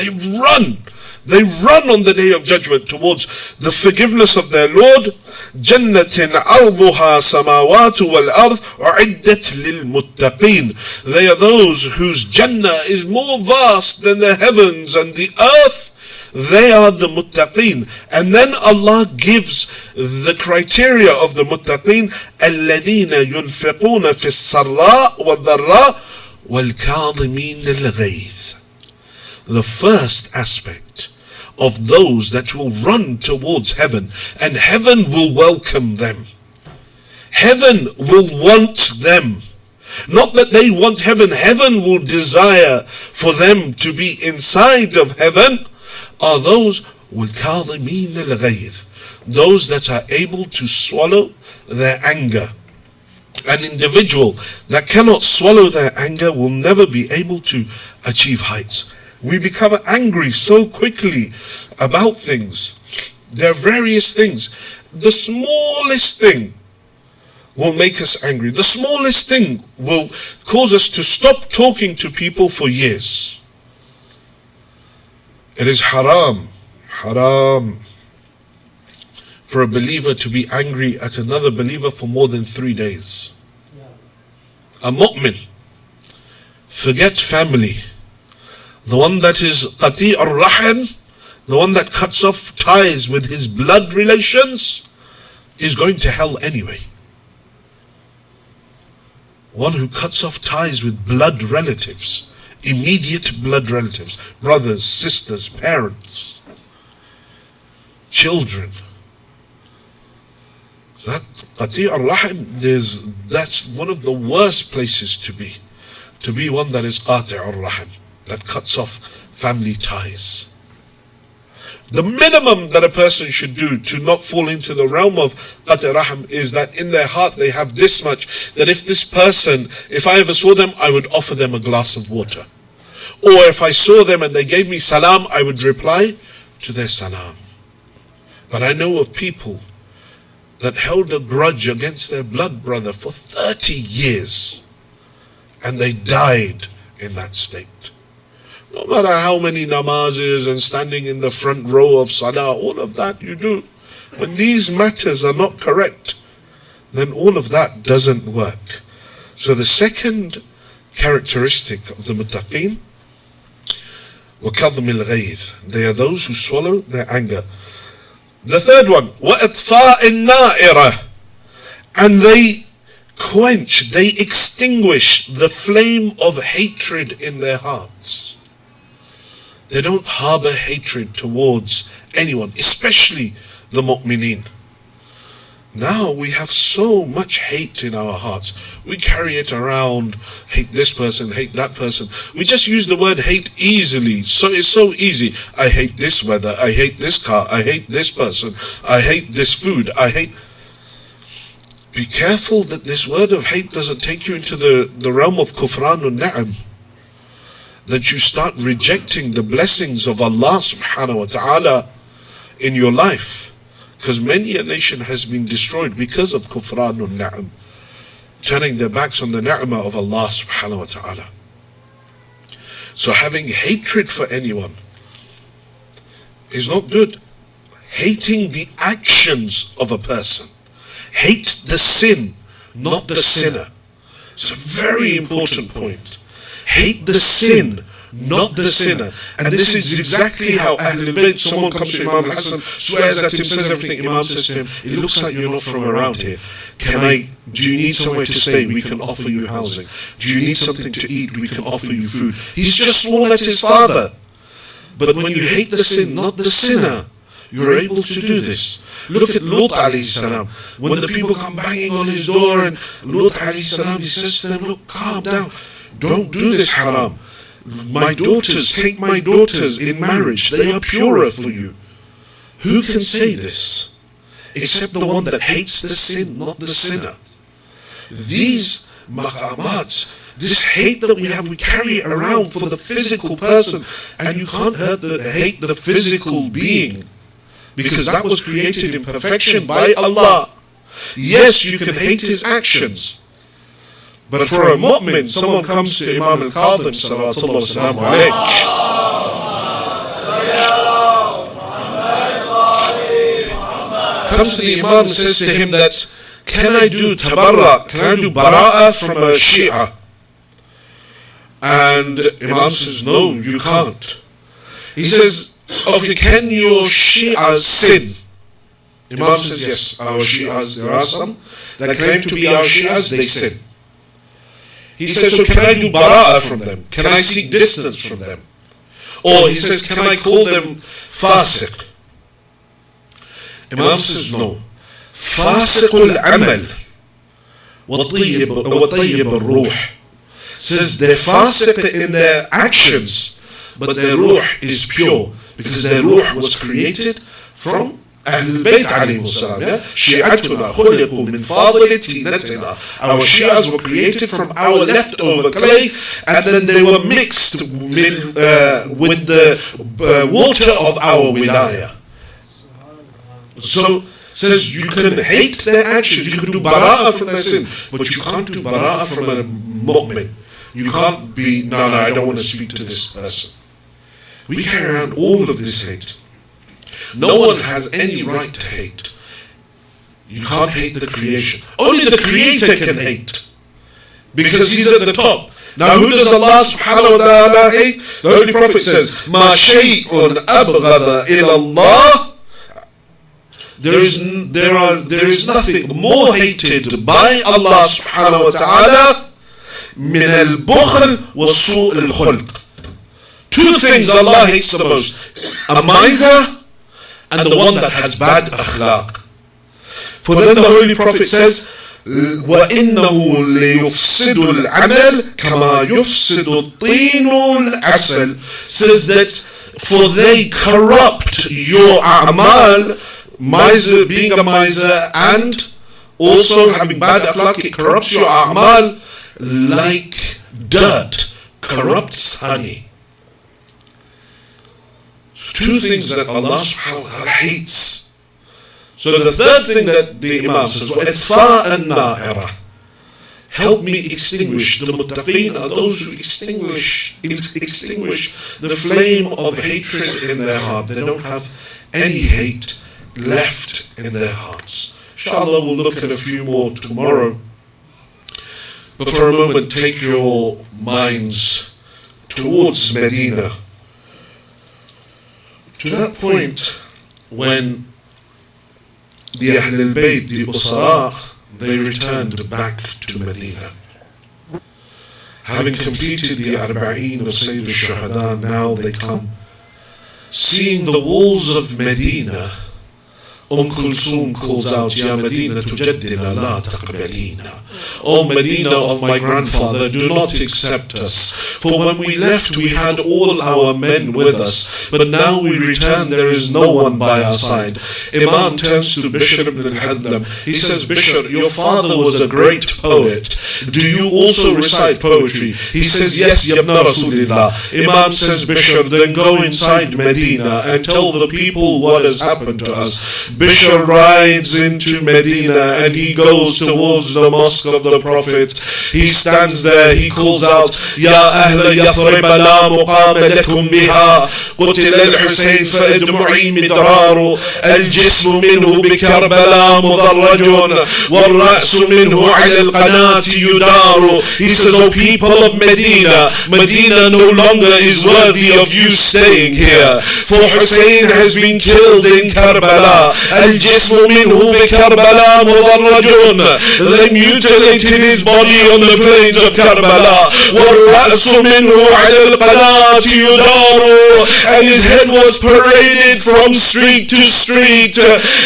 They run on the Day of Judgment towards the forgiveness of their Lord. جَنَّةٍ عَرْضُهَا سَمَاوَاتُ وَالْأَرْضُ أُعِدَّتْ لِلْمُتَّقِينَ. They are those whose Jannah is more vast than the heavens and the earth. They are the muttaqeen. And then Allah gives the criteria of the muttaqeen. الَّذِينَ يُنْفِقُونَ فِي السَّرَّاءِ وَالضَّرَّاءِ وَالْكَاظِمِينَ الْغَيْظَ. The first aspect of those that will run towards heaven, and heaven will welcome them. Heaven will want them. Not that they want heaven, heaven will desire for them to be inside of heaven. Are those وَالْكَاظِمِينَ الْغَيْظَ, those that are able to swallow their anger. An individual that cannot swallow their anger will never be able to achieve heights. We become angry so quickly about things. There are various things. The smallest thing will make us angry. The smallest thing will cause us to stop talking to people for years. It is haram for a believer to be angry at another believer for more than 3 days. A mu'min, forget family. The one that is qati' ar-rahim, the one that cuts off ties with his blood relations, is going to hell anyway. One who cuts off ties with blood relatives, immediate blood relatives, brothers, sisters, parents, children. That qati' ar-rahim, that's one of the worst places to be one that is qati' ar-rahim, that cuts off family ties. The minimum that a person should do to not fall into the realm of qati' rahim is that in their heart they have this much, that if this person, if I ever saw them, I would offer them a glass of water. Or if I saw them and they gave me salam, I would reply to their salam. But I know of people that held a grudge against their blood brother for 30 years and they died in that state. No matter how many namazes and standing in the front row of salah, all of that you do. When these matters are not correct, then all of that doesn't work. So the second characteristic of the muttaqeen, وَكَظْمِ الْغَيْظِ, they are those who swallow their anger. The third one, وَإِطْفَاءِ النَّائِرَةِ, and they quench, they extinguish the flame of hatred in their hearts. They don't harbor hatred towards anyone, especially the mu'mineen. Now we have so much hate in our hearts. We carry it around, hate this person, hate that person. We just use the word hate easily. So it's so easy. I hate this weather, I hate this car, I hate this person, I hate this food, I hate... Be careful that this word of hate doesn't take you into the realm of kufran al-na'am. That you start rejecting the blessings of Allah subhanahu wa ta'ala in your life. Because many a nation has been destroyed because of kufran al-na'am, turning their backs on the ni'mah of Allah subhanahu wa ta'ala. So having hatred for anyone is not good. Hating the actions of a person. Hate the sin, not the sinner. It's a very important point. Hate the sin, not the sinner. And this is exactly how Ahl al-Bayt, someone comes to Imam Hassan, swears at him, says everything. Imam says to him, it looks like you're not from around here. Can I Do you need somewhere to stay? We can offer you housing. Do you need something to eat? We can offer you food. He's just sworn at his father. But when you hate the sin, not the sinner, you're able to do this. Look at Lut alayhi salam. When the people come banging on his door, and Lut alayhi salam, he says to them, look, calm down. Don't do this haram. My daughters, take my daughters in marriage. They are purer for you. Who can say this? Except the one that hates the sin, not the sinner. These maqamat, this hate that we have, we carry it around for the physical person, and you can't hate the physical being, because that was created in perfection by Allah. Yes, you can hate his actions, but for a mu'min, someone comes to Imam al-Qadim salawatullah salamu alayhi, comes to the Imam and says to him that, can I do tabarra, can I do bara'ah from a Shia? And Imam says, no, you can't. He says, okay, can your Shi'as sin? Imam says, yes, our Shi'as, there are some that claim to be our Shi'as, they sin. He says, so can I do bara'ah from them? Can I seek distance from them? Or he says, can I call them fasiq? Imam says, no. فاسق العمل وطيب الروح. Says they're fasiq in their actions, but their ruh is pure, because their ruh was created from Ahl al-Bayt alayhi salam. Shi'atuna khuliqu min fadli tinatina. Our Shi'as were created from our leftover clay, and then they were mixed with the water of our wilayah. So says you can hate their actions, you can do bara'ah from their sin, but you can't do bara'ah from a mu'min. You can't be, no, I don't want to speak to this person. We carry around all of this hate. No one has any right to hate. You can't hate the creation. Only the Creator can hate, because He's at the top. Now who does Allah subhanahu wa ta'ala hate? The Holy Prophet says, مَا شَيْءٌ أَبْغَضَ إِلَى اللَّهِ. There is nothing more hated by Allah subhanahu wa ta'ala min al-bukhl wa su' al-khulq. Two things Allah hates the most: a miser and the one that has bad akhlaq. For then the Holy Prophet says, وَإِنَّهُ لِيُفْسِدُ الْعَمَلِ كَمَا يُفْسِدُ الطِّينُ الْعَسَلِ. Says that for they corrupt your a'mal. Miser, being a miser and also having bad akhlaq, it corrupts your a'mal like dirt corrupts honey. Two things that Allah subhanahu wa ta'ala hates. So the third thing that the Imam says, وَإِطْفَاءَ النَّائِرَةِ. Help me extinguish. The muttaqeen are those who extinguish the flame of hatred in their heart. They don't have any hate left in their hearts. Inshallah, we'll look at a few more tomorrow. But for a moment, take your minds towards Medina, to that point when the Ahl al-Bayt, the Usara, they returned back to Medina. Having completed the Arba'een of Sayyid al-Shuhada, now they come. Seeing the walls of Medina, Kulthum calls out, Ya Medina tujaddina la taqbalina. O Medina of my grandfather, do not accept us. For when we left, we had all our men with us, but now we return, there is no one by our side. Imam turns to Bishr ibn al-Haddam. He says, Bishr, your father was a great poet. Do you also recite poetry? He says, yes, Yabna Rasulillah. Imam says, Bishr, then go inside Medina and tell the people what has happened to us. Bishr rides into Medina and he goes towards the mosque of the Prophet. He stands there, he calls out, Ya Ahl Yathrib la muqama lakum biha, قتل الحسين فادمعي مدرار, الجسم منه بكربلاء مضرج والرأس منه على القناة يدار. He says, O people of Medina, Medina no longer is worthy of you staying here, for Hussein has been killed in Karbala, الجسم منه بكربلاء مضرج. They mutilated his body on the plains of Karbala. والرأس منه على القناة يدار. And his head was paraded from street to street.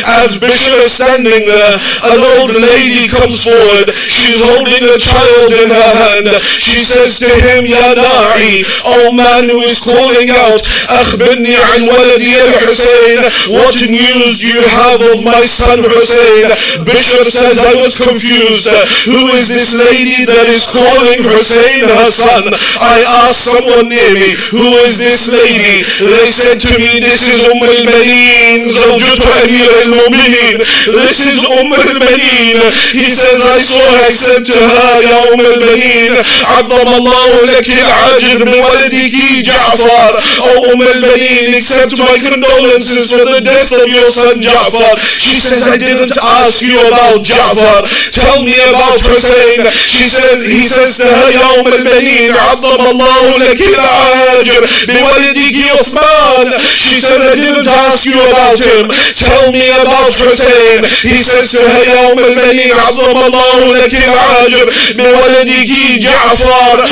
As Bishr is standing there, an old lady comes forward. She's holding a child in her hand. She says to him, Ya Na'i, O man who is calling out, أخبرني عن ولدي الحسين, what news do you have of my son Hussein? Bishr says, I was confused. Who is this lady that is calling Hussein her son? I asked someone near me, who is this lady? They said to me, this is al-Banin, زوجة أمير المؤمنين. This is al-Banin. He says, I saw her, I said to her, Ya al-Banin, عظم الله لك العجر بولدك جعفر. Oh al-Banin, accept my condolences for the death of your son Ja'far. She says, I didn't ask you about Ja'far. Tell me about Hussein. He says to her, Ya al-Banin, عظم الله لك العجر بولدك عثمان. She says, I didn't ask you about him. Tell me about Hussein. He says to her, Ya al-Banin, عظم الله لك العجر بولدك جعفر.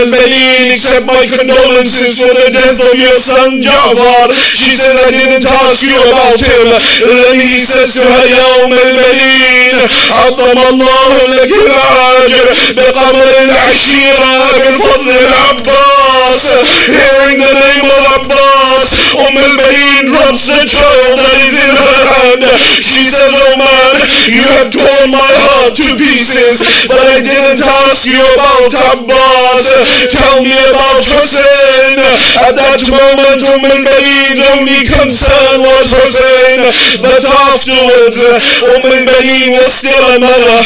al-Banin, accept my condolences for the death of your son Ja'far. She says, I didn't ask you about him. Then he says to her, Ya al-Banin, عظم الله لك العجر بقمر العشيرة بالفضل العباس. Hearing the name of Abbas, al-Banin drops the child that is in her hand. She says, oh man, you have torn my heart to pieces, but I didn't ask you about Abbas. Tell me about Hussein. At that moment, al-Banin's only concern was Hussein, but afterwards, al-Banin was still a mother.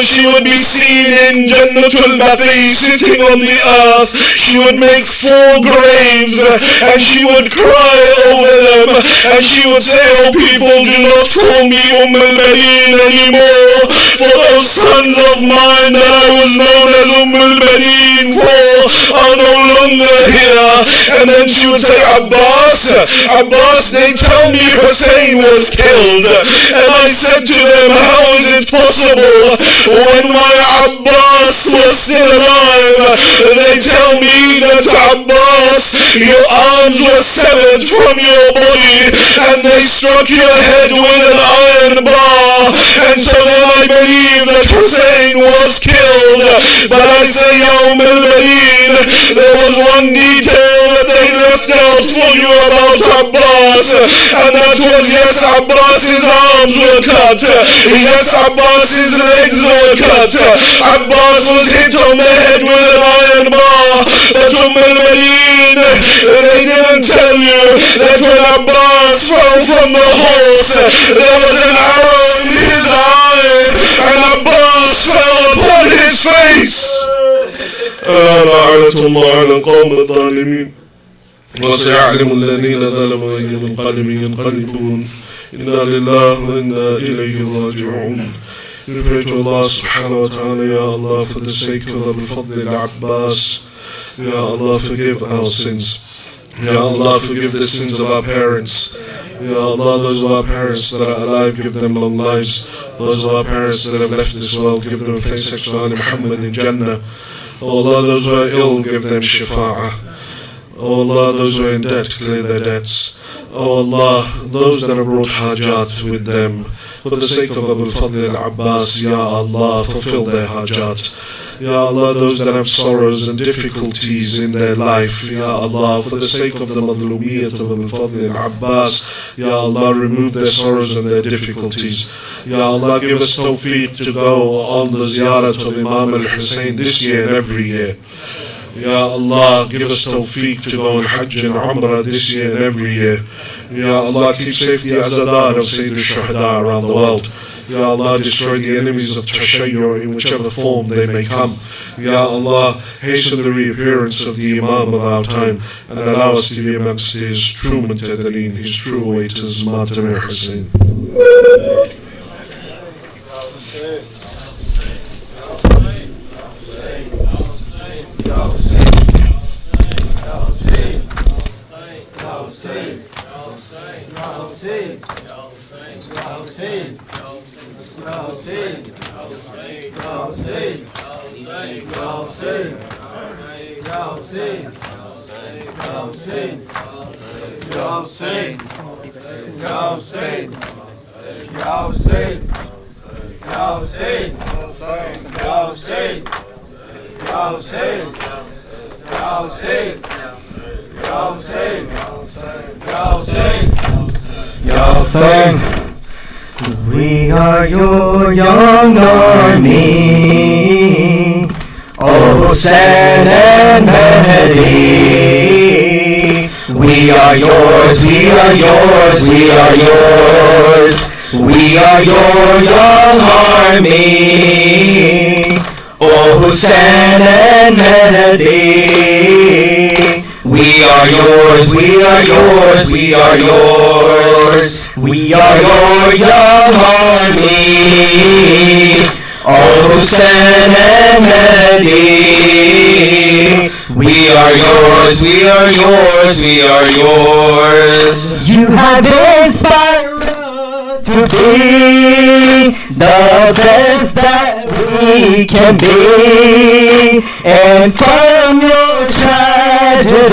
She would be seen in Jannatul Baqi, sitting on the earth. She would make 4 graves, and she would cry over them, and she would say, oh people, do not call me al-Banin anymore, for those sons of mine that I was known as al-Banin for are no longer here. And then she would say, Abbas, they tell me Hussein was killed. And I said to them, how is it possible when my Abbas was still alive? They tell me that Abbas, your arms were severed from your body and they struck your head with an iron bar, and so then I believe that Hussein was killed. But I say, Ya al-Banin, there was one detail that they left out for you about Abbas, and that was, yes, Abbas's arms were cut, yes, Abbas's legs were cut, Abbas was hit on the head with an iron bar. But al-Banin, they didn't tell you that when Abbas fell from the horse, there was an arrow in his eye, and Abbas fell upon his face. لعنة الله على القوم الظالمين وسيعلم الذين ظلموا أي منقلب ينقلبون إنا لله وإنا إليه راجعون. We pray to Allah subhanahu wa ta'ala, Ya Allah, for the sake of Abu Fadl al-Abbas, Ya Allah, forgive our sins. Ya Allah, forgive the sins of our parents. Ya Allah, those of our parents that are alive, give them long lives. Those of our parents that have left this world, give them a place next to Ali Muhammad in Jannah. Oh Allah, those who are ill, give them shifa'ah. Oh Allah, those who are in debt, clear their debts. Oh Allah, those that have brought hajat with them, for the sake of Abu Fadl al-Abbas, Ya Allah, fulfill their hajat. Ya Allah, those that have sorrows and difficulties in their life, Ya Allah, for the sake of the madlumiyat of Abu Fadl al-Abbas, Ya Allah, remove their sorrows and their difficulties. Ya Allah, give us tawfiq to go on the ziyarat of Imam al-Hussein this year and every year. Ya Allah, give us tawfiq to go on Hajj and Umrah this year and every year. Ya Allah, keep safe the azadar of Sayyid al-Shuhada around the world. Ya Allah, destroy the enemies of Tashayyur in whichever form they may come. Ya Allah, hasten the reappearance of the Imam of our time and allow us to be amongst his true muntadhirin, his true awaiters, Matamir Hussein. Hussein, Ya Hussein, Ya Hussein, Ya Hussein, Ya Hussein. We are your young army, O Hussein and Mehdi. We are yours, we are yours, we are yours. We are your young army, O Hussein and Mehdi. We are yours, we are yours, we are yours. We are your young army, O Hussein and Mehdi. We are yours, we are yours, we are yours. You have inspired us to be the best that we can be, and from your tragedy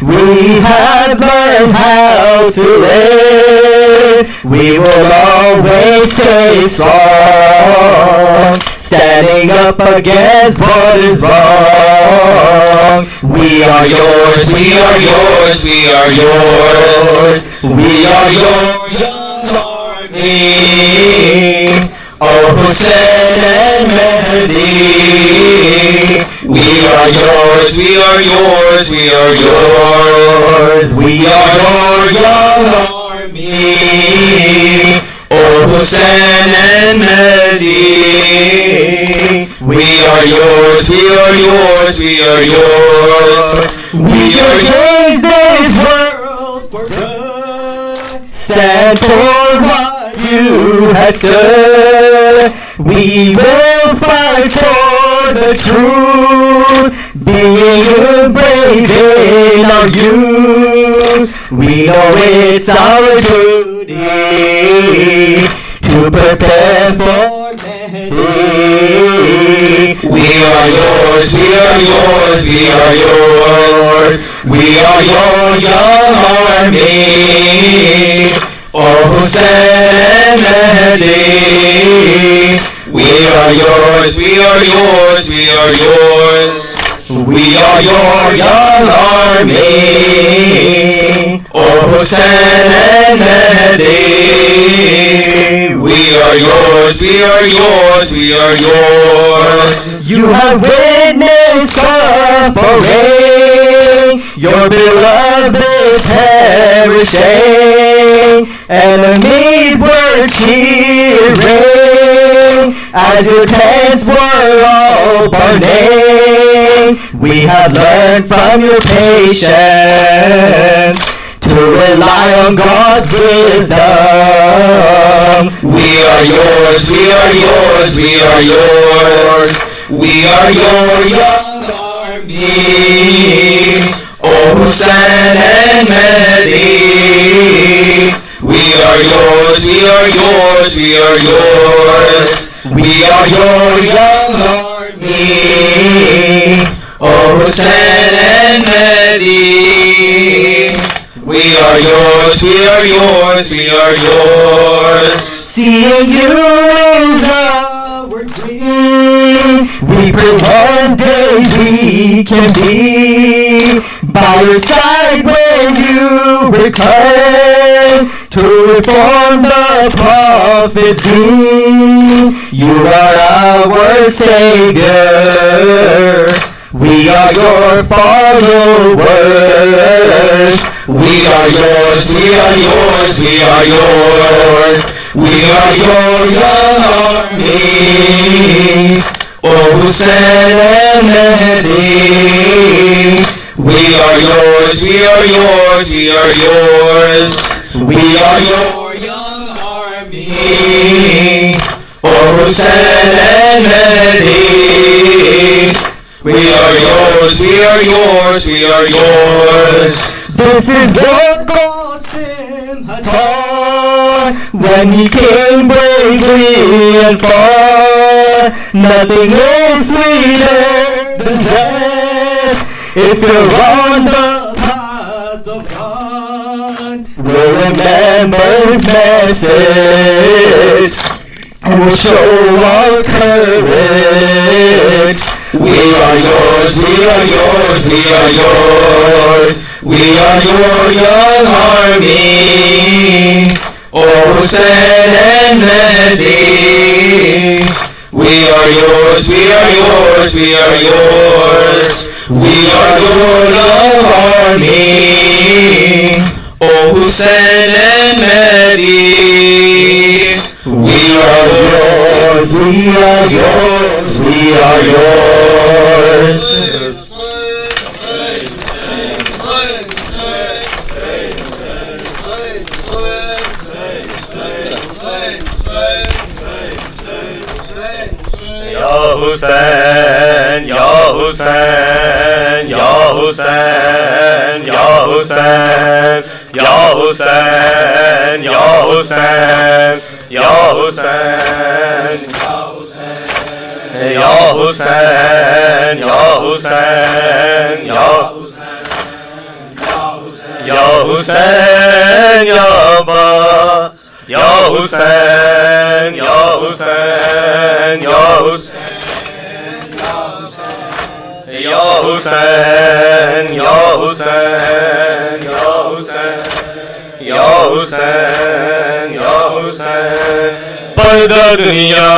we have learned how to live. We will always stay strong, standing up against what is wrong. We are yours, we are yours, we are yours. We are your young army, O Hussein and Mehdi. We are yours, we are yours, we are yours. We are your young army, O Hussein and Mehdi. We are yours, we are yours, we are yours. We are change this world for good. Stand for what you have stood. We will fight for the truth, being brave in our youth. We know it's our duty to prepare for Mehdi. We are yours, we are yours, we are yours. We are your young army, O Hussein and Mehdi. We are yours, we are yours, we are yours. We are your young army, O Hussein and Mehdi. We are yours, we are yours, we are yours. You have witnessed suffering, your beloved perishing. Enemies were cheering as your tents were all burning. We have learned from your patience to rely on God's wisdom. We are yours, we are yours, we are yours. We are your young army, O Hussein and Mehdi. We are yours, we are yours, we are yours. We are your young army, O Hussein and Mehdi. We are yours, we are yours, we are yours. Seeing you is our dream. We pray one day we can be by your side when you return to reform the prophet's deen. You are our Savior. We are your followers. We are yours, we are yours, we are yours. We are your young army, O Hussein and Mehdi. We are yours, we are yours, we are yours. We are your young army, O Hussein and Mehdi. We are yours, we are yours, we are yours. This is what Qasim had taught. on when he came bravely and fought. Nothing is sweeter than death if you're on the path of God. We'll remember his message and we'll show our courage. We are yours, we are yours, we are yours. We are your young army. Oh, Hussein and Mehdi. We are yours, we are yours, we are yours. We are your young army. Oh, Hussein and Mehdi. We are yours, we are yours, we are yours. Ya Hussein, Ya Hussein, Ya Hussein, Ya Hussein, Ya Hussein, Ya Hussein, Ya Hussein, Ya Hussein, Ya Hussein, Ya Hussein, Ya Ba, Ya Hussein, Ya Hussein, Ya Hussein, Ya Hussein, Ya Hussein, Ya Hussein, Ya Hussein, Ya Hussein. पर्दा दुनिया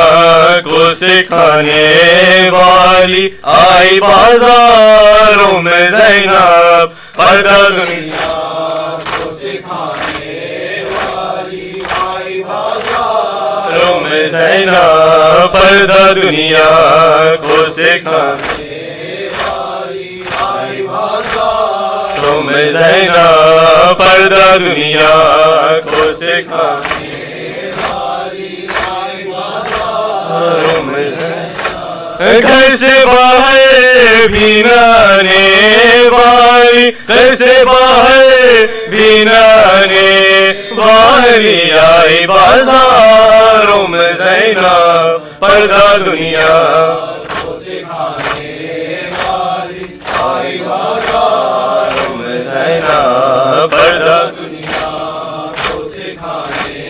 को सिखाने वाली आई बाजारों में ज़ैनब. पर्दा दुनिया को सिखाने वाली आई बाजारों में ज़ैनब. पर्दा दुनिया को सिखाने वाली आई बाजारों में ज़ैनब. पर्दा दुनिया को सिखाने घर से बाहर भी न आने वाली, घर से बाहर भी न आने वाली आई बाजारों में ज़ैनब. पर्दा दुनिया को सिखाने वाली आई बाजारों में ज़ैनब. पर्दा दुनिया को सिखाने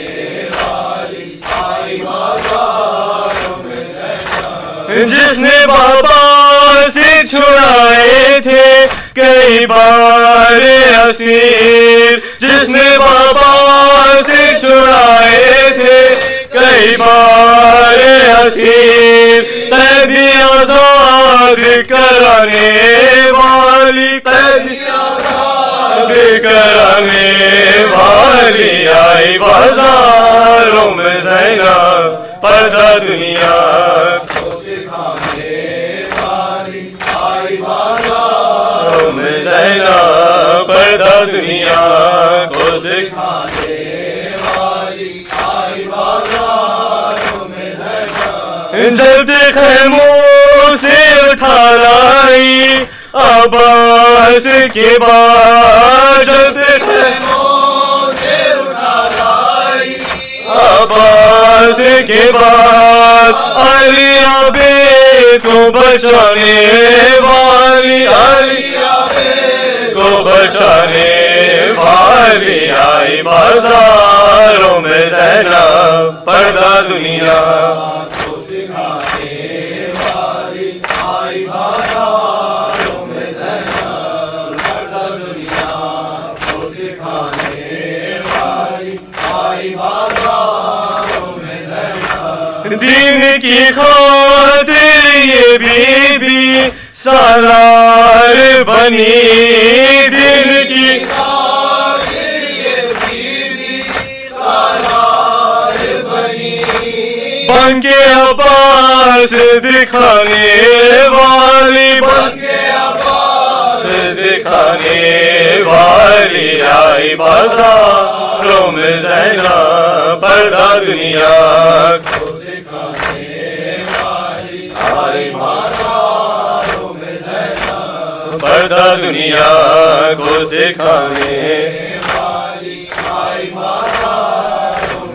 वाली आई बाजारों में ज़ैनब. जिसने बाबा से छुड़ाए थे कई बार असीर, जिसने बाबा से छुड़ाए थे कई बार असीर. तभी आजाद कराने वाली, तभी आजाद कराने वाली आई बाजारों में ज़ैनब. पर्दा दुनिया को सिखाने वाली आई बाजारों में ज़ैनब. पर्दा दुनिया को सिखाने वाली आई बाजारों में ज़ैनब. जलते खैमों से उठा लाई अब्बास के बाद, जलते खैमों से उठा लाई अब्बास के बाद. अलिया बेद को बचाने वाली, अलिया बेद को बचाने वाली आई बाजारों में ज़ैनब. पर्दा दुनिया को सिखाने वाली आई बाजारों में ज़ैनब. पर्दा दुनिया को सिखाने वाली आई बाजारों में ज़ैनब. दीन की खातिर ये बीबी सालार बनी, दीन की खातिर ये बीबी सालार बनी. बनके अब्बास दिखाने वाली, बनके अब्बास दिखाने वाली आई बाजारों में ज़ैनब. पर्दा दुनिया को सिखाने वाली आई बाजारों में ज़ैनब. पर्दा दुनिया को सिखाने वाली आई बाजारों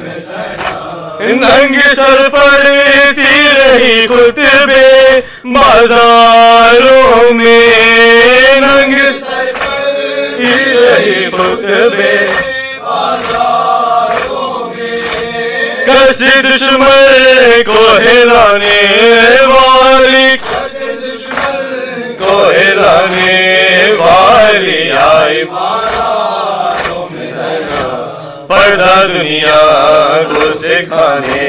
ننگ سر پڑتی رہی خطبے بازاروں میں ننگ سر پڑتی رہی خطبے بازاروں میں کیسے دشمن کو ہلانے والی کیسے دشمن کو ہلانے والی آئی بازاروں میں پردہ دنیا کو سکھانے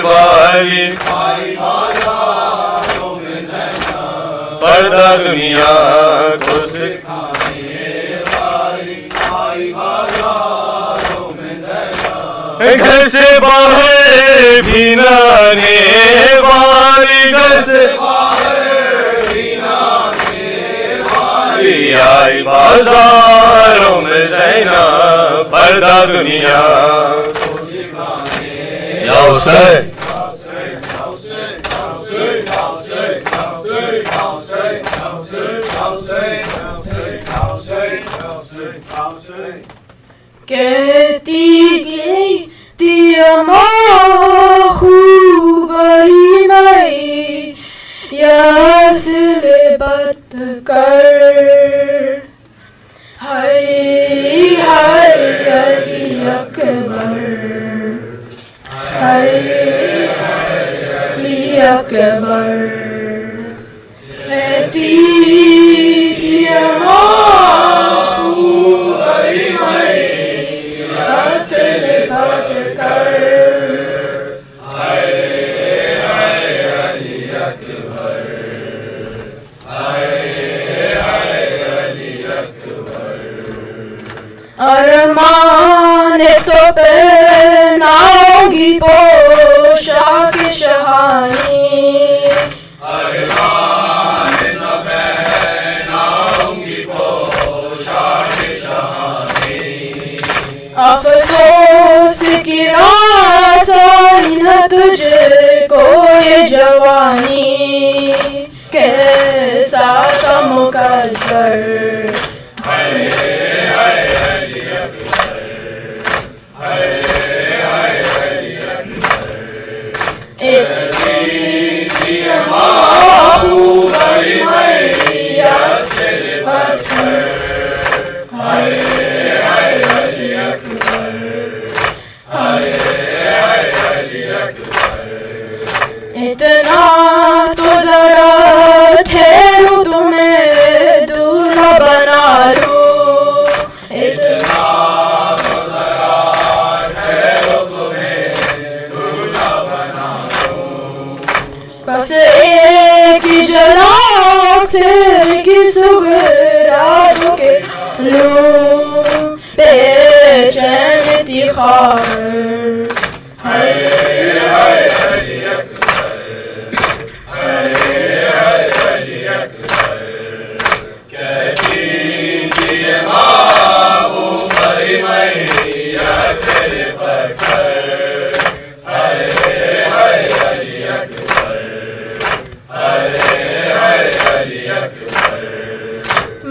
والی آئی بازاروں میں پردہ دنیا کو سکھانے والی آئی بازاروں میں گھر سے باہر بھی نہ آنے والی گھر سے باہر بھی نہ آنے والی آئی بازاروں میں زینب پردہ دنیا کو سکھانے یا حسین کہتی گئی تیما خوبری میں یاسل بت کر ہائے ہائے علی اکبر ہائے علی اکبر کہتی تیما خوبری میں یاسل بت کر ارمان تو پہناؤں گی پوشاک شہانی ارمان تو پہناؤں گی پوشاک شہانی افسوس کی رسائی نہ تجھ کو یہ جوانی کیسا کا مقدر اتنا تو ذرا ٹھہرو تمہیں دولہا بنا لوں اتنا تو ذرا ٹھہرو تمہیں دولہا بنا لوں بس ایک ہی جھلک سے کی سغرا کے لوں بے چین تھی خواہر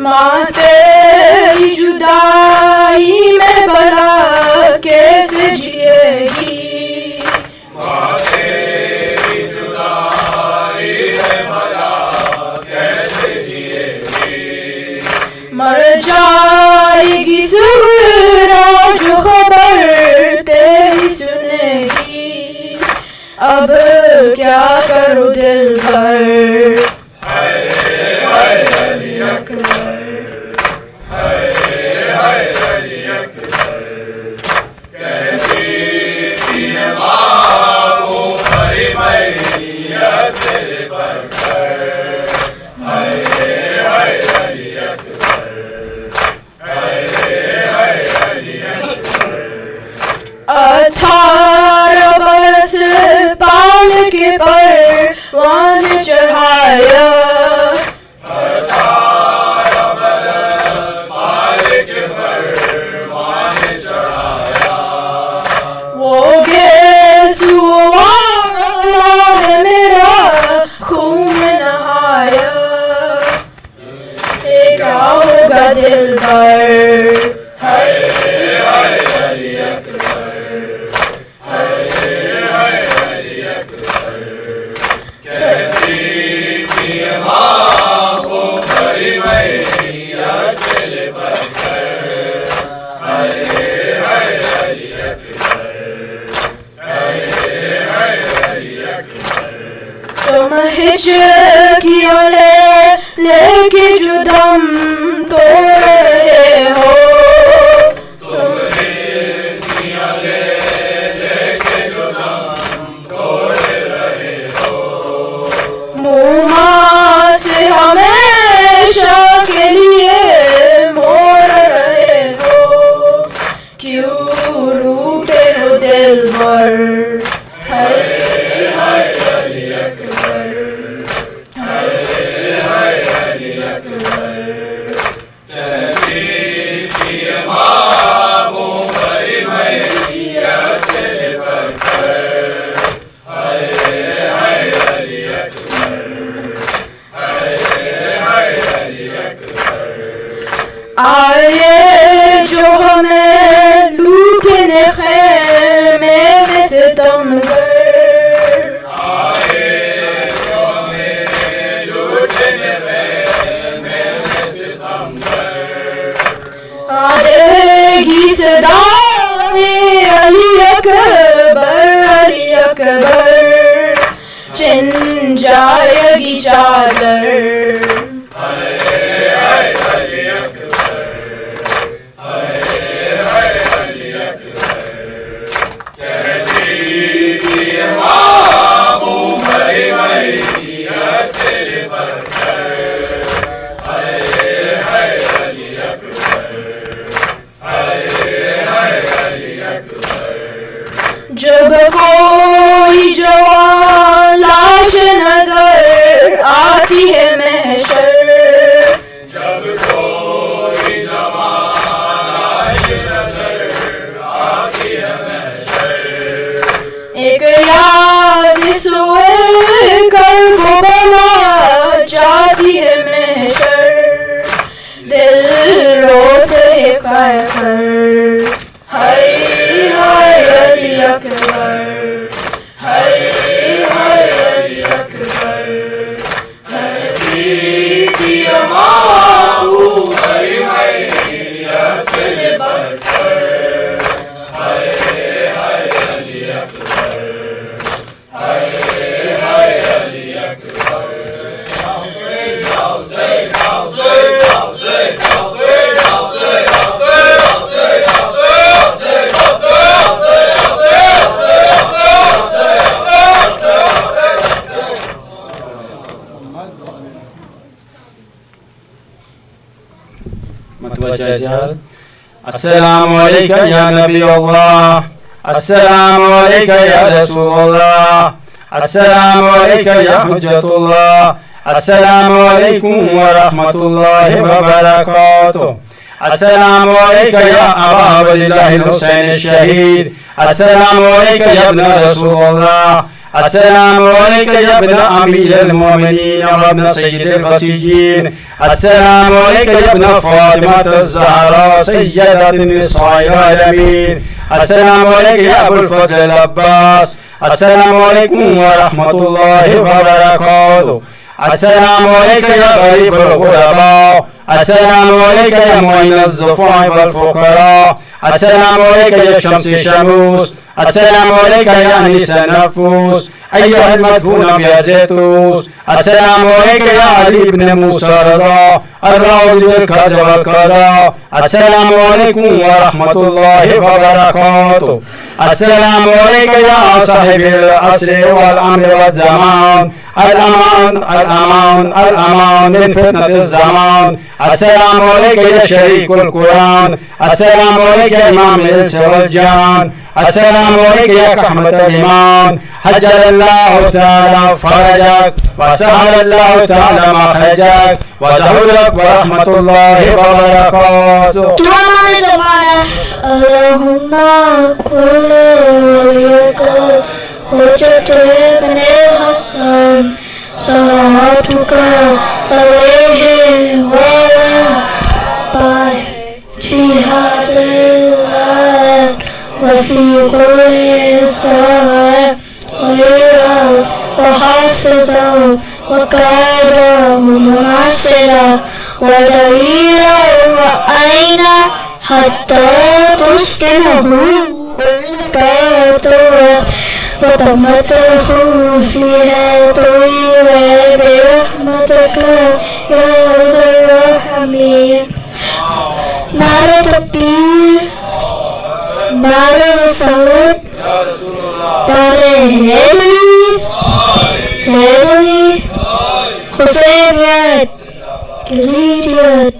ماں تیری جدائی میں بلا کیسے جیے گی ماں تیری جدائی میں بلا کیسے جیے گی مر جائے گی سغرا جو خبر تیری سنے گی اب کیا کروں دل بھر پروان چڑھایا وہ گیسو والا ہے میرا خون نہایا کیا ہوگا دل پر खिंच किया लेके जो दम तोड़ रहे हो मुँह से हमेशा के लिए मोड़ रहे हो क्यों रूठे हो दिल भर हाय हाय अली अकबर हाय हाय अली अकबर आए जो हमें लूटने खेमे में सितमगर आए जो हमें लूटने खेमे में सितमगर आएगी सदाएं अली अकबर चिन जाएगी चादर जब कोई जवान लाश नजर आती है महशर जब कोई जवान लाश नजर आती है महशर एक याद सोए कर्बो बना जाती है महशर दिल रोते कहकर हाय हाय अली अकबर हाय हाय अली अकबर हदीती अमाहू हरी मैया से बढ़कर हाय हाय अली अकबर हाय हाय अली अकबर السلام عليك يا نبي الله السلام عليك يا رسول الله السلام عليك يا حجة الله السلام عليكم ورحمة الله وبركاته السلام عليك يا أبا عبد الله الحسين الشهيد السلام عليك يا ابن رسول الله السلام عليك يا ابن أمير المؤمنين وابن سيد البسيجين السلام عليك يا ابن فاطمة الزهراء سيدة النساء العالمين السلام عليك يا أبو الفضل العباس السلام عليكم ورحمة الله وبركاته السلام عليك يا غريب الغرباء السلام عليك يا معين الضعفاء والفقراء السلام عليك يا شمس الشموس السلام عليك يا أنيس النفوس أيها المدفون بأزيتوس السلام عليك يا علي بن موسى رضا الراوي بالقدر والقضاء السلام عليكم ورحمة الله وبركاته السلام عليك يا صاحب العصر والأمر والزمان الأمان الأمان الأمان من فتنة الزمان السلام عليك يا شريك القرآن السلام عليك يا إمام الإنس والجان السلام عليك يا كحمة الإيمان حجل الله تعالى فرجك وسهل الله تعالى مخرجك وزهرك ورحمة الله وبركاته اللهم كل وليك حجة ابن الحسن صلواتك عليه وعلى جهاد الله وفي كل ساعة ويرعى وحافظه وقائده مناصرا ودليلا وعينا حتى تسكنه وتمتعوا فيها طويلة برحمتك يا أرحم الراحمين. معنى تكبير، معنى الصلاة، معنى هدوي حسين ياد يزيد ياد